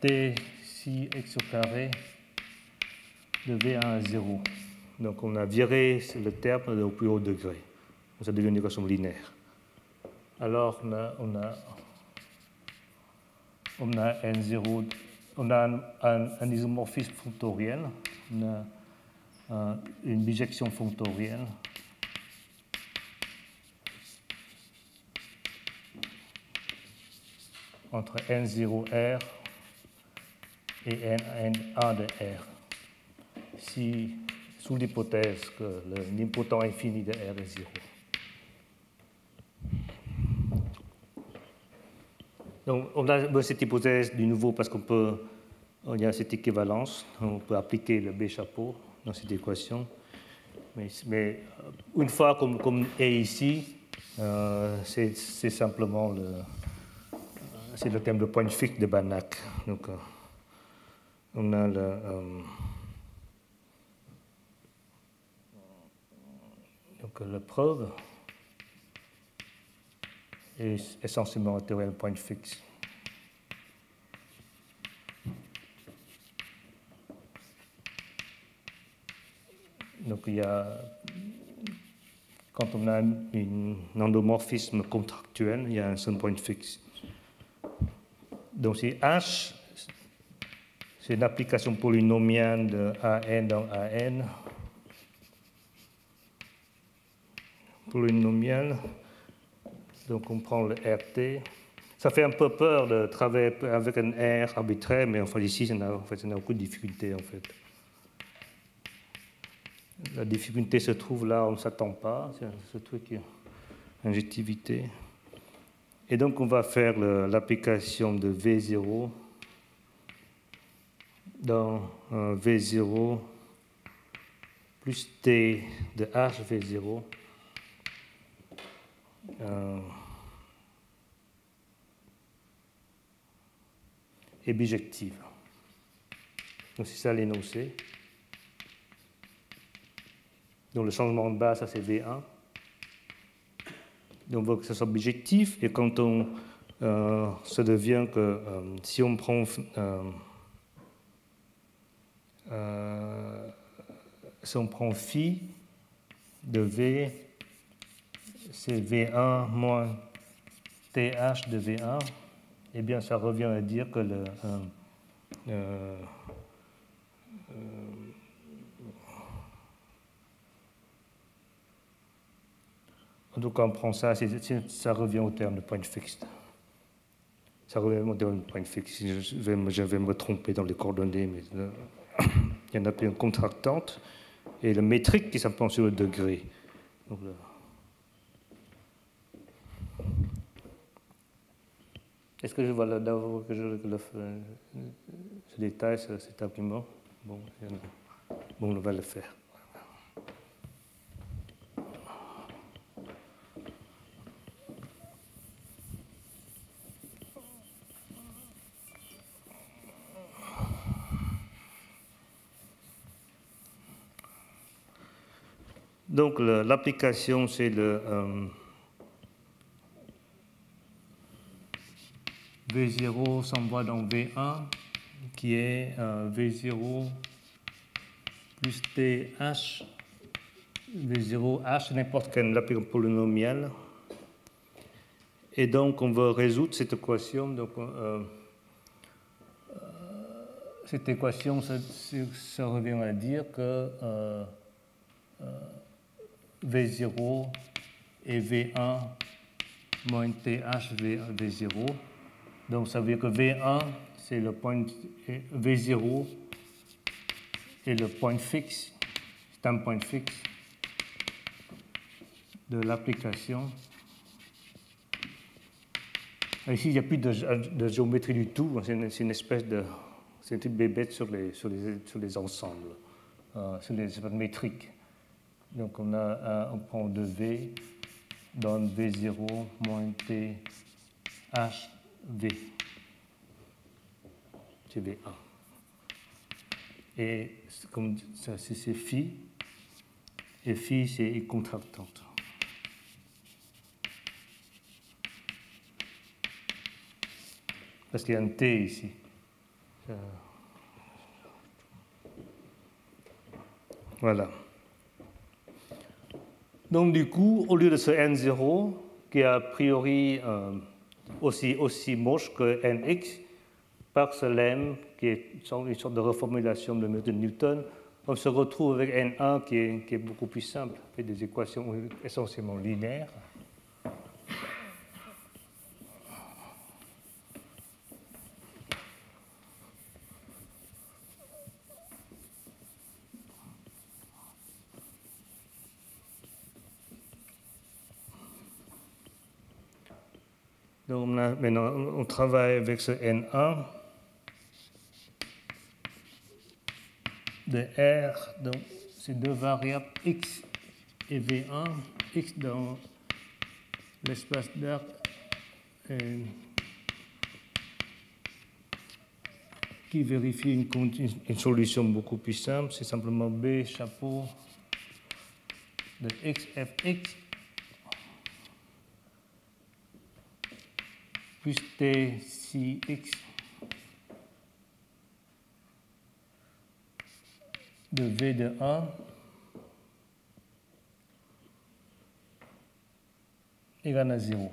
T si X au carré de V1 à 0. Donc on a viré le terme au plus haut degré. Donc ça devient une équation linéaire. Alors on a N0, on a un isomorphisme fonctoriel, on a une bijection fonctorielle entre N0R et NA de R, sous l'hypothèse que le nidpotent infini de R est 0. Donc, on a cette hypothèse du nouveau parce il y a cette équivalence, on peut appliquer le B chapeau dans cette équation. Mais une fois comme est ici, c'est simplement c'est le terme de point fixe de Banach. Donc, on a la preuve est essentiellement un théorème point fixe. Donc, quand on a un endomorphisme contractuel, il y a un seul point fixe. Donc, si H, c'est une application polynomiale de AN dans AN, polynomiale, donc on prend le RT. Ça fait un peu peur de travailler avec un R arbitraire, mais enfin ici, ça n'a aucune difficulté en fait. La difficulté se trouve là où on ne s'attend pas, c'est ce truc, injectivité. Et donc on va faire l'application de V0 dans V0 plus T de H V0 est bijective. Donc c'est ça l'énoncé. Donc le changement de base, ça c'est V1. Donc on veut que ça soit bijectif, et quand ça devient que si on prend phi de V, c'est V1 moins TH de V1, eh bien ça revient à dire que donc quand on prend ça, ça revient au terme de point fixe. Ça revient au terme de point fixe. Je vais me tromper dans les coordonnées, mais il y en a une contractante et le métrique qui s'apprend sur le degré. Donc, est-ce que je vois là d'abord que je détaille cet argument? Bon, on va le faire. Donc l'application, c'est le V0 s'envoie dans V1, qui est V0 plus TH, V0H, n'importe quelle application polynomiale. Et donc on veut résoudre cette équation. Donc, cette équation, ça revient à dire que V0 et V1 moins TH V0. Donc ça veut dire que V1, c'est le point, V0 est le point fixe, c'est un point fixe de l'application. Ici, il n'y a plus de géométrie du tout, c'est une espèce de... C'est un truc bébête sur les ensembles, sur les métriques. Donc on prend 2V, donne V0 moins T H V. C'est V1. Et comme ça, c'est phi. Et phi, c'est contractante. Parce qu'il y a un T ici. Voilà. Donc du coup, au lieu de ce N0, qui est a priori aussi moche que Nx, par ce lemme, qui est une sorte de reformulation de Newton, on se retrouve avec N1 qui est beaucoup plus simple, avec des équations essentiellement linéaires. Donc maintenant, on travaille avec ce N1 de R, donc c'est deux variables X et V1, X dans l'espace d'R qui vérifie une solution beaucoup plus simple. C'est simplement B chapeau de xfx plus t si x de v de 1 égale à 0.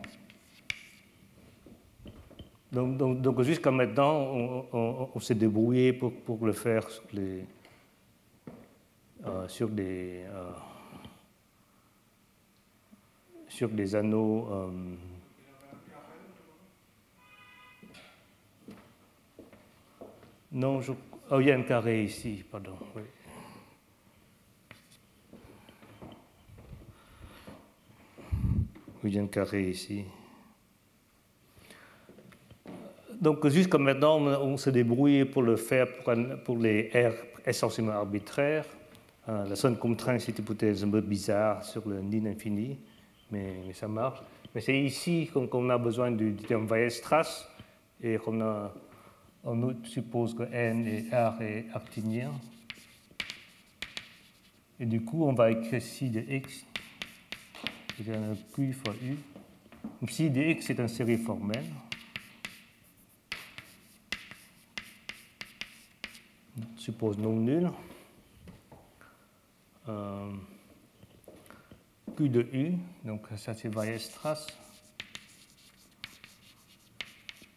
Donc jusqu'à maintenant, on s'est débrouillé pour le faire sur des anneaux. Non, oh, il y a un carré ici, pardon. Oui. Il y a un carré ici. Donc jusqu'à maintenant, on s'est débrouillé pour le faire pour les R essentiellement arbitraires. La seule contrainte, c'est une hypothèse un peu bizarre sur le N infini, mais ça marche. Mais c'est ici qu'on a besoin du terme Weierstrass et on suppose que N et R est arctinien. Et du coup, on va écrire psi de x égale à Q fois U. Donc, psi de x est une série formelle. Suppose non nulle. Q de U, donc ça c'est Weierstrass.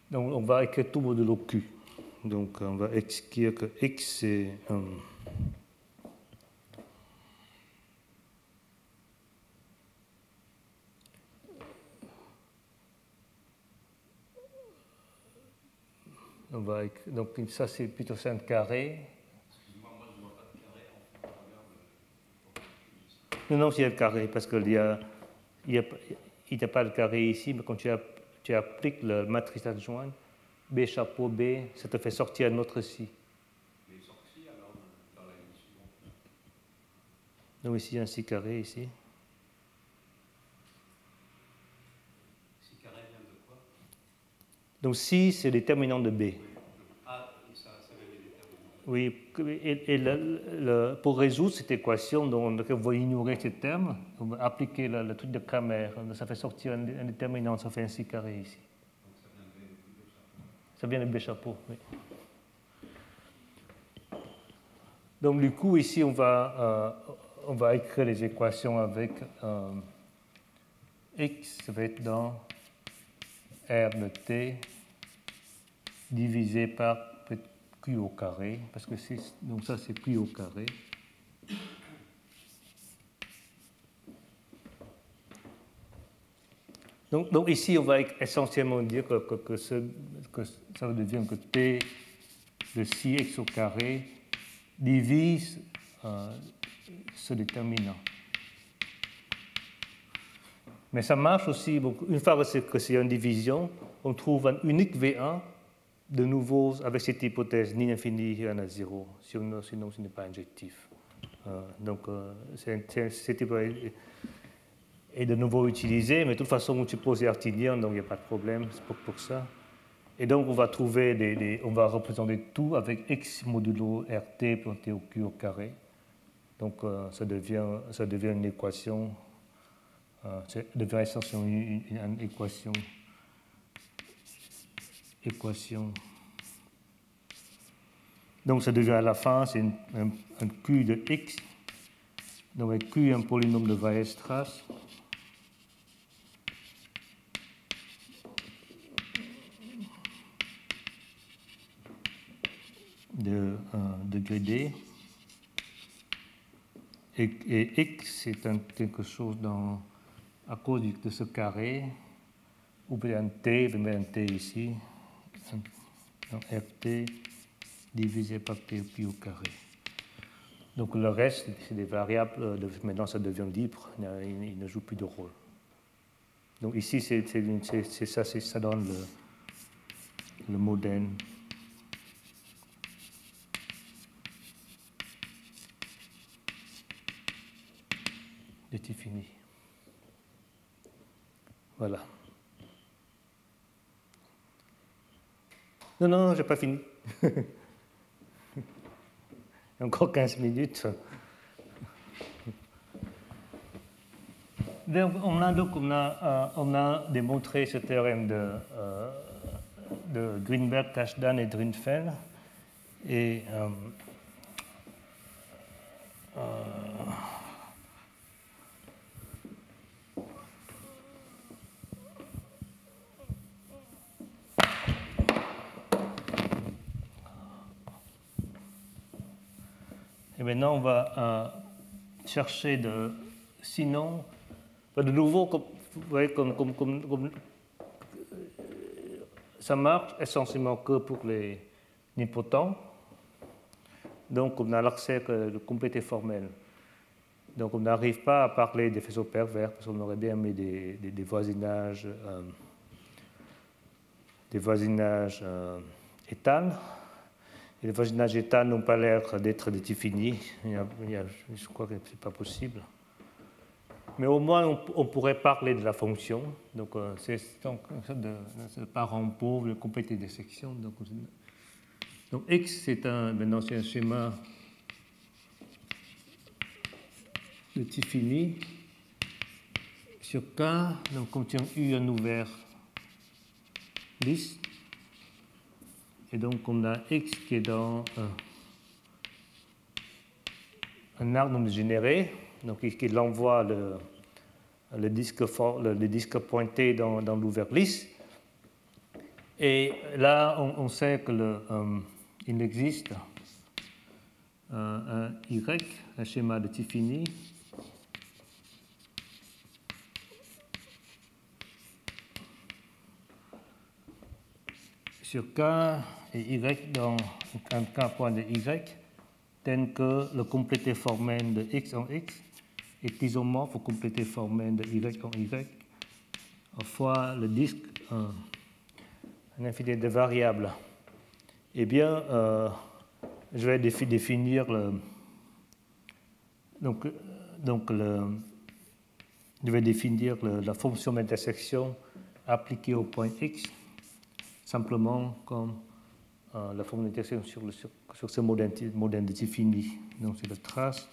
Donc on va écrire tout modulo Q. Donc on va écrire que x c'est donc ça c'est plutôt 5 carré. Excuse-moi, moi je ne vois pas de carré en fait. Non, il y a le carré parce qu'il n'y a pas de carré ici, mais quand tu appliques la matrice adjointe, B chapeau B, ça te fait sortir un autre si. Mais sorti alors dans la ligne suivante. Donc ici il y a un si carré ici. Si carré vient de quoi? Donc si c'est les déterminants de B. Ah, ça vient des déterminants. Oui, et pour résoudre cette équation, donc, on va ignorer ce terme, on va appliquer le truc de Cramer, ça fait sortir un déterminant, ça fait un si carré ici. Ça vient de B chapeau, oui. Donc du coup, ici, on va écrire les équations avec x, ça va être dans R de t divisé par Q au carré, parce que donc ça c'est Q au carré. Donc ici, on va essentiellement dire que ça devient que t de 6x au carré divise ce déterminant. Mais ça marche aussi, une fois que c'est une division, on trouve un unique V1, de nouveau avec cette hypothèse ni infini égale à 0, sinon ce n'est pas injectif. Donc cette hypothèse est de nouveau utilisée, mais de toute façon on suppose artinien, donc il n'y a pas de problème pour ça. Et donc on va trouver on va représenter tout avec x modulo rt pour t au q au carré. Donc ça devient une équation. Ça devient essentiellement une équation. Donc ça devient à la fin, c'est un Q de x. Donc un Q est un polynôme de Weierstrass. De degré d. Et x c'est quelque chose à cause de ce carré, ou peut-être un t, je mets un t ici, donc rt divisé par t au carré. Donc le reste, c'est des variables, maintenant ça devient libre, il ne joue plus de rôle. Donc ici, ça donne le modèle. C'est fini. Voilà. Non, je n'ai pas fini. encore 15 minutes. Donc, on a démontré ce théorème de Greenberg, Kashdan et Drinfeld. Et maintenant, on va chercher sinon, de nouveau, vous voyez, comme ça marche essentiellement que pour les nipotents. Donc, on a l'accès que le complété formel. Donc, on n'arrive pas à parler des faisceaux pervers parce qu'on aurait bien mis des voisinages étals. Et les voisinages étals n'ont pas l'air d'être des finis. Je crois que ce n'est pas possible. Mais au moins, on pourrait parler de la fonction. Donc, c'est de parent pauvre, le complété des sections. Donc X, c'est un schéma de T fini sur K, donc contient U en ouvert lisse. Et donc, on a X qui est dans un arc non dégénéré, donc il envoie le disque pointé dans l'ouvert lisse. Et là, on sait qu'il existe un Y, un schéma de T fini, sur K et Y dans un K point de Y, tel que le complété formel de X en X est isomorphe au complété formel de Y en Y, fois le disque un infini de variables. Eh bien, je vais définir je vais définir la fonction d'intersection appliquée au point X simplement comme la forme d'intersection sur ce modèle de T fini. Donc, c'est la trace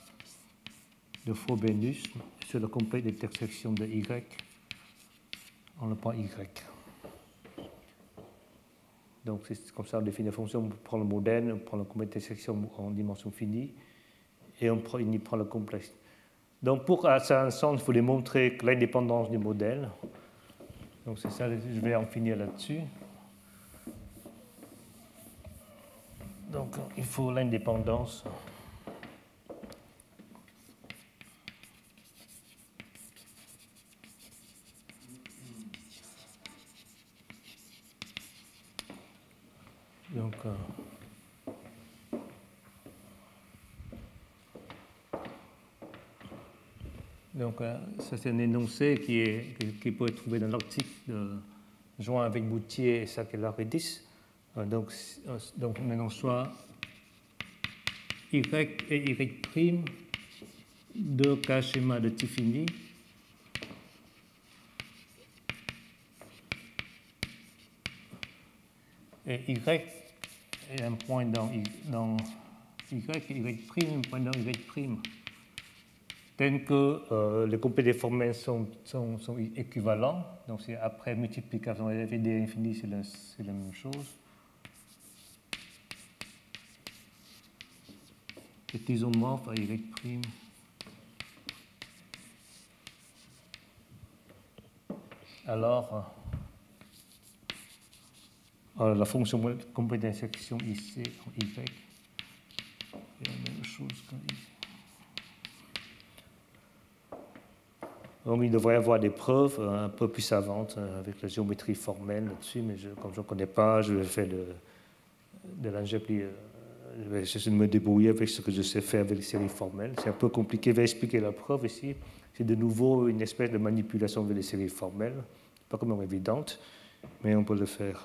de Frobenius sur le complet d'intersection de Y en le point Y. Donc, c'est comme ça, on définit la fonction, on prend le modèle, on prend le complet d'intersection en dimension finie et on y prend le complexe. Donc, pour ça un sens, il faut démontrer l'indépendance du modèle. Donc, c'est ça, je vais en finir là-dessus. Donc, il faut l'indépendance. Donc, ça c'est un énoncé qui peut être trouvé dans l'article joint avec Boutier et Sakellaritis. Donc maintenant, soit Y et Y', deux cas schémas de T fini. Et Y est un point dans Y, et Y', un point dans Y'. Tel que les complétés formels sont équivalents, donc c'est après multiplication de FD infini, c'est la même chose. C'est isomorphe à Y'. Alors, la fonction complété d'intersection ici en Y, c'est la même chose qu'ici. Donc, il devrait y avoir des preuves un peu plus savantes avec la géométrie formelle là-dessus, mais comme je ne connais pas, je vais faire de l'ingénierie. Je vais essayer de me débrouiller avec ce que je sais faire avec les séries formelles. C'est un peu compliqué. Je vais expliquer la preuve ici. C'est de nouveau une espèce de manipulation avec les séries formelles. Pas comme évidente, mais on peut le faire.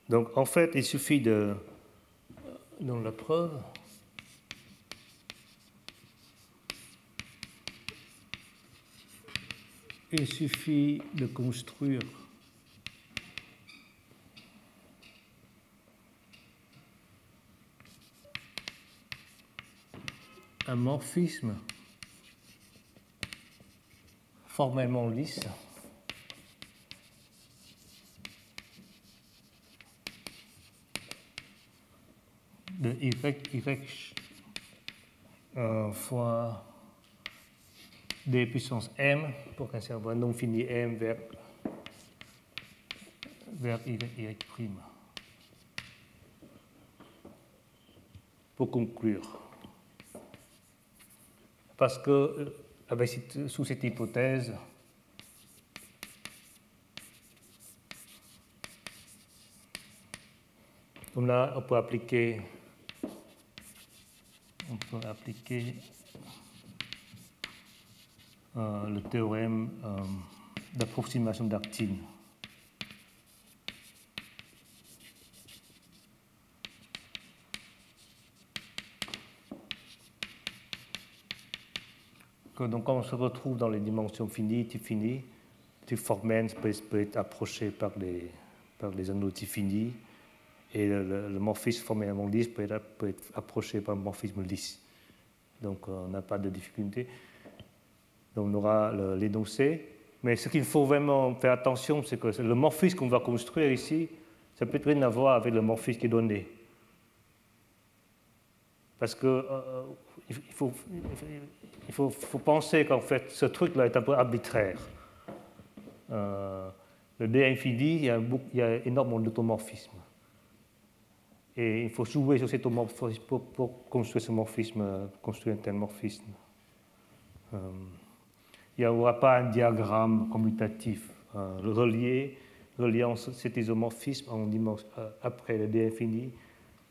Donc en fait, il suffit de, dans la preuve, il suffit de construire un morphisme formellement lisse de y fois d puissance m pour un intervalle non fini m vers y prime. Pour conclure, parce que sous cette hypothèse, on peut appliquer le théorème d'approximation d'Artin. Donc, quand on se retrouve dans les dimensions finies, T formens peut être approché par les anneaux T finis, et le morphisme formellement lisse peut être approché par le morphisme lisse. Donc, on n'a pas de difficulté. Donc, on aura l'énoncé. Mais ce qu'il faut vraiment faire attention, c'est que le morphisme qu'on va construire ici, ça peut rien à voir avec le morphisme qui est donné. Parce que il faut penser qu'en fait, ce truc-là est un peu arbitraire. Le D infini, il y a énormément d'automorphisme. Et il faut jouer sur cet homomorphisme pour construire ce morphisme, construire un tel morphisme. Il n'y aura pas un diagramme commutatif reliant cet isomorphisme après le D infini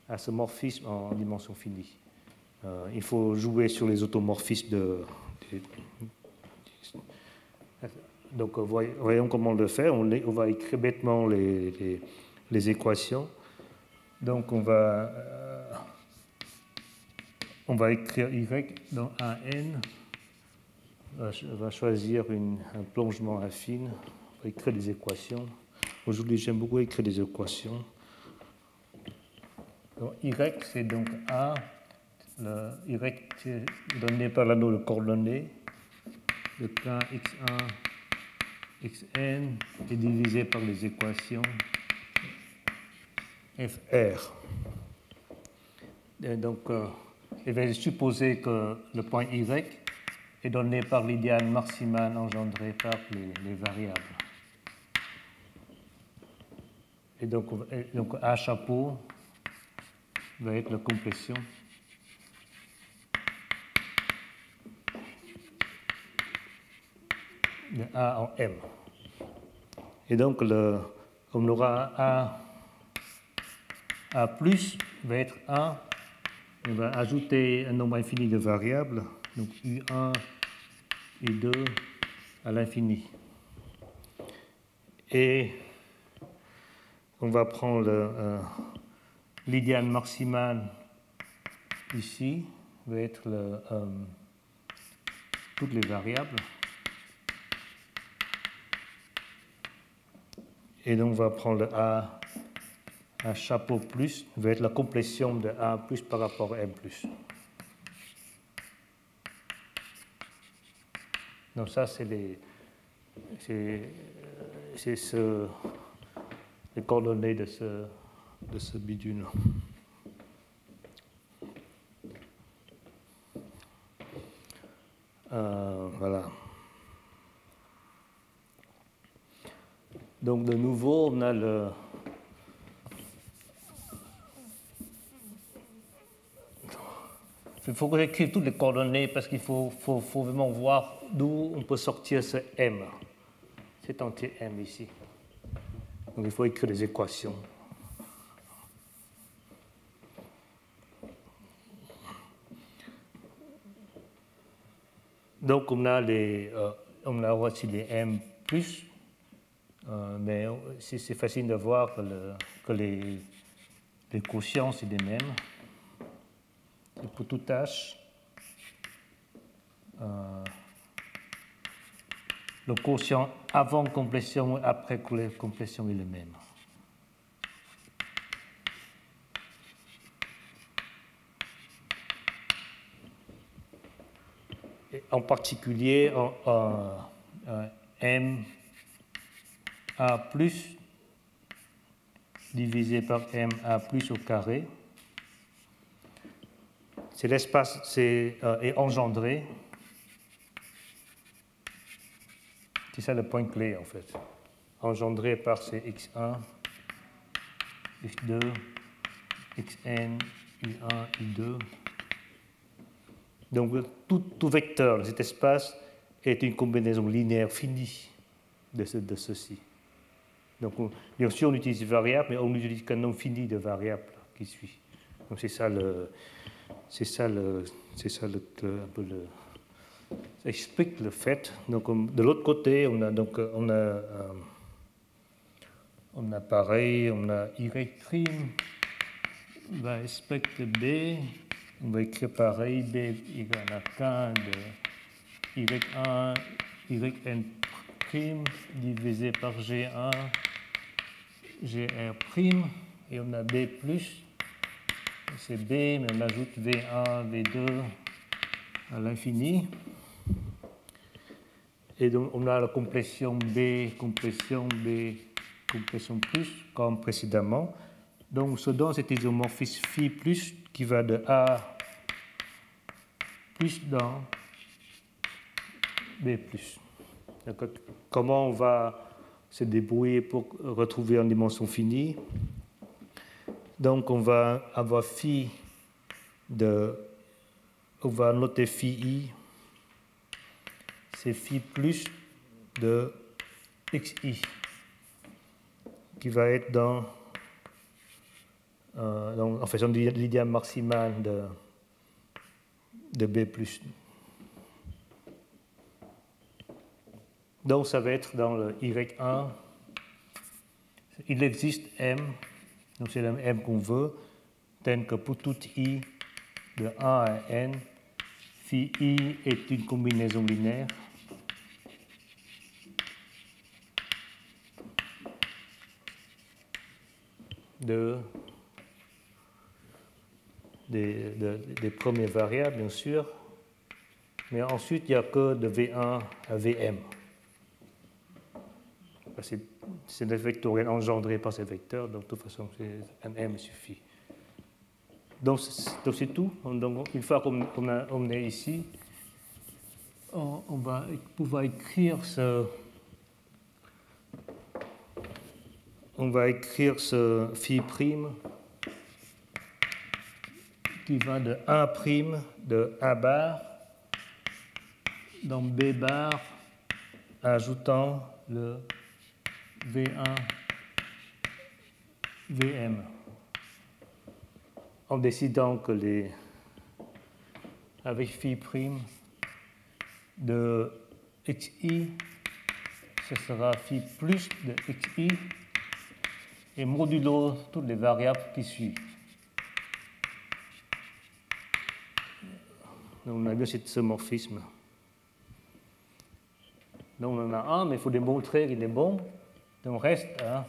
à ce morphisme en dimension finie. Il faut jouer sur les automorphismes donc voyons comment le faire. On va écrire bêtement les équations. Donc on va écrire y dans AN. On va choisir un plongement affine. On va écrire des équations. Aujourd'hui, j'aime beaucoup écrire des équations. Donc, Y, c'est donc A. Le Y est donné par l'anneau de coordonnées. Le K, X1, Xn est divisé par les équations Fr. Et donc, il va supposer que le point Y est donné par l'idéal maximal engendré par les variables. Et donc A chapeau va être la complétion de A en M. Et donc, on aura A plus va être A. On va ajouter un nombre infini de variables, donc U1, U2 à l'infini. Et on va prendre l'idéal maximal ici, va être toutes les variables. Et donc, on va prendre le A chapeau plus, va être la complétion de A plus par rapport à M plus. Donc, ça, c'est les coordonnées de ce bidule. Voilà. Donc, de nouveau, on a il faut que j'écrive toutes les coordonnées parce qu'il faut vraiment voir d'où on peut sortir ce M, cet entier M ici. Donc, il faut écrire les équations. Donc, on a aussi les M plus. Mais c'est facile de voir que les quotients, c'est les mêmes. Et pour tout H, le quotient avant complétion et après complétion est le même. Et en particulier, M A plus divisé par M A plus au carré, c'est l'espace est engendré. C'est ça le point clé en fait. Engendré par ces x1, x2, xn, u1, u2. Donc tout vecteur de cet espace est une combinaison linéaire finie de ceci. Donc bien sûr on utilise des variables, mais on n'utilise qu'un nombre fini de variables qui suit. Donc ça explique le fait. Donc de l'autre côté, on a pareil, on a y' va respecter b, on va écrire pareil, b égale à k de y1, yn' divisé par g1, gr', et on a b plus, c'est b, mais on ajoute v1, v2 à l'infini. Et donc, on a la complétion B, complétion plus, comme précédemment. Donc, on se donne cet isomorphisme phi plus qui va de A plus dans B plus. Comment on va se débrouiller pour retrouver en dimension finie? Donc, on va avoir phi on va noter phi i. C'est phi plus de xi qui va être dans en faisant l'idéal maximal de B+. Donc ça va être dans le Y1. Il existe M, donc c'est le M qu'on veut, tel que pour tout I de 1 à N, phi I est une combinaison linéaire. Des premières variables, bien sûr, mais ensuite, il n'y a que de V1 à Vm. C'est des vectoriels engendrés par ces vecteurs, donc de toute façon, MM suffit. Donc c'est tout. Donc, une fois qu'on est ici, on va pouvoir écrire ce phi prime qui va de 1' de A bar dans B bar, ajoutant le V1 Vm. En décidant que avec phi prime de xi, ce sera phi plus de xi et modulo toutes les variables qui suivent. Donc on a bien cet isomorphisme. Donc on en a un, mais il faut démontrer qu'il est bon. Donc reste à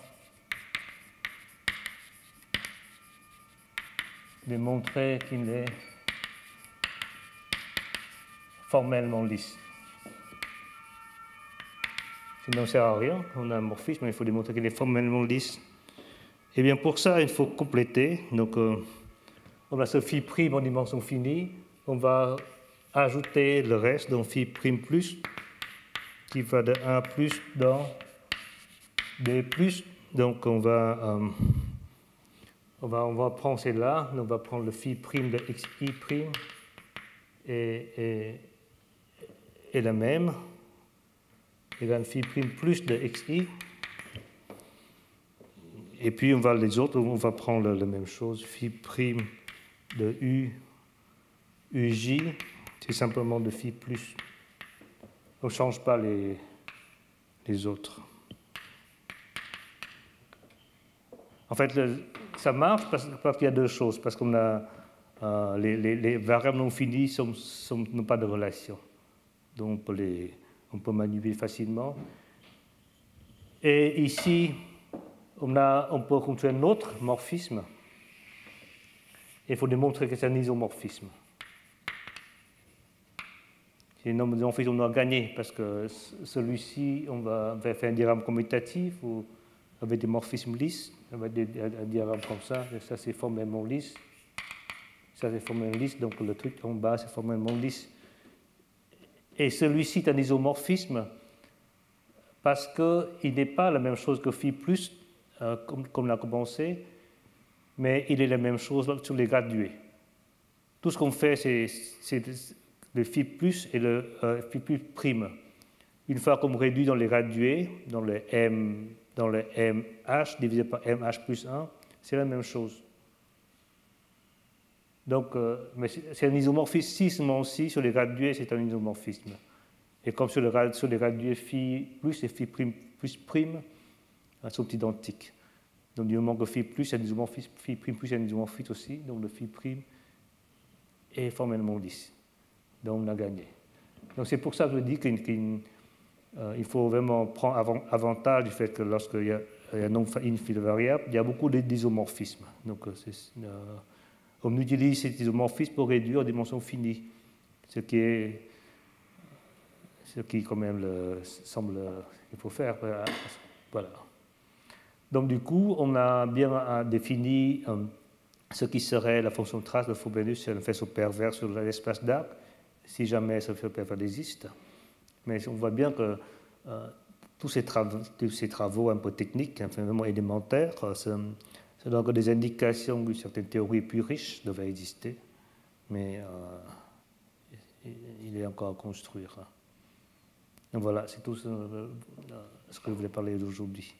démontrer qu'il est formellement lisse. Sinon, ça ne sert à rien. On a un morphisme, mais il faut démontrer qu'il est formellement lisse. Et bien pour ça, il faut compléter. Donc on a ce phi prime en dimension finie. On va ajouter le reste, donc phi prime plus, qui va de 1 plus dans B plus. Donc on va prendre celle-là, on va prendre le phi prime de xi prime et la même, égale phi prime plus de xi. Et puis les autres, on va prendre la même chose, phi prime de uj, c'est simplement de phi plus. On ne change pas les autres. En fait, ça marche parce qu'il y a deux choses. Parce qu'on a les variables non finies n'ont pas de relation. Donc on peut manipuler facilement. Et ici, on peut construire un autre morphisme. Il faut démontrer que c'est un isomorphisme. Sinon, on doit gagner parce que celui-ci, on va faire un diagramme commutatif ou avec des morphismes lisses, avec un diagramme comme ça. Et ça, c'est formellement lisse. Ça, c'est formellement lisse. Donc, le truc en bas, c'est formellement lisse. Et celui-ci est un isomorphisme parce qu'il n'est pas la même chose que phi plus, comme on a commencé, mais il est la même chose sur les gradués. Tout ce qu'on fait, c'est le phi plus et le phi plus prime. Une fois qu'on réduit dans les gradués, dans le MH divisé par MH plus 1, c'est la même chose. Donc, mais c'est un isomorphisme aussi sur les gradués, c'est un isomorphisme. Et comme sur les gradués phi plus et phi prime plus prime, sont identiques. Donc, du moment que phi plus est un isomorphisme, phi prime plus est un isomorphisme aussi, donc le phi prime est formellement lisse. Donc, on a gagné. Donc, c'est pour ça que je dis qu'il faut vraiment prendre avantage du fait que lorsqu'il y a un nombre infini de variables, il y a beaucoup d'isomorphismes. Donc, on utilise cet isomorphisme pour réduire aux dimensions finies, ce qui quand même semble qu'il faut faire. Voilà. Donc, du coup, on a bien défini ce qui serait la fonction de trace de Frobenius sur un faisceau pervers sur l'espace d'arc, si jamais ce faisceau pervers existe. Mais on voit bien que tous ces travaux un peu techniques, enfin, vraiment élémentaires, ça donne des indications que certaines théories plus riches devaient exister, mais il est encore à construire. Donc voilà, c'est tout ce que je voulais parler d'aujourd'hui.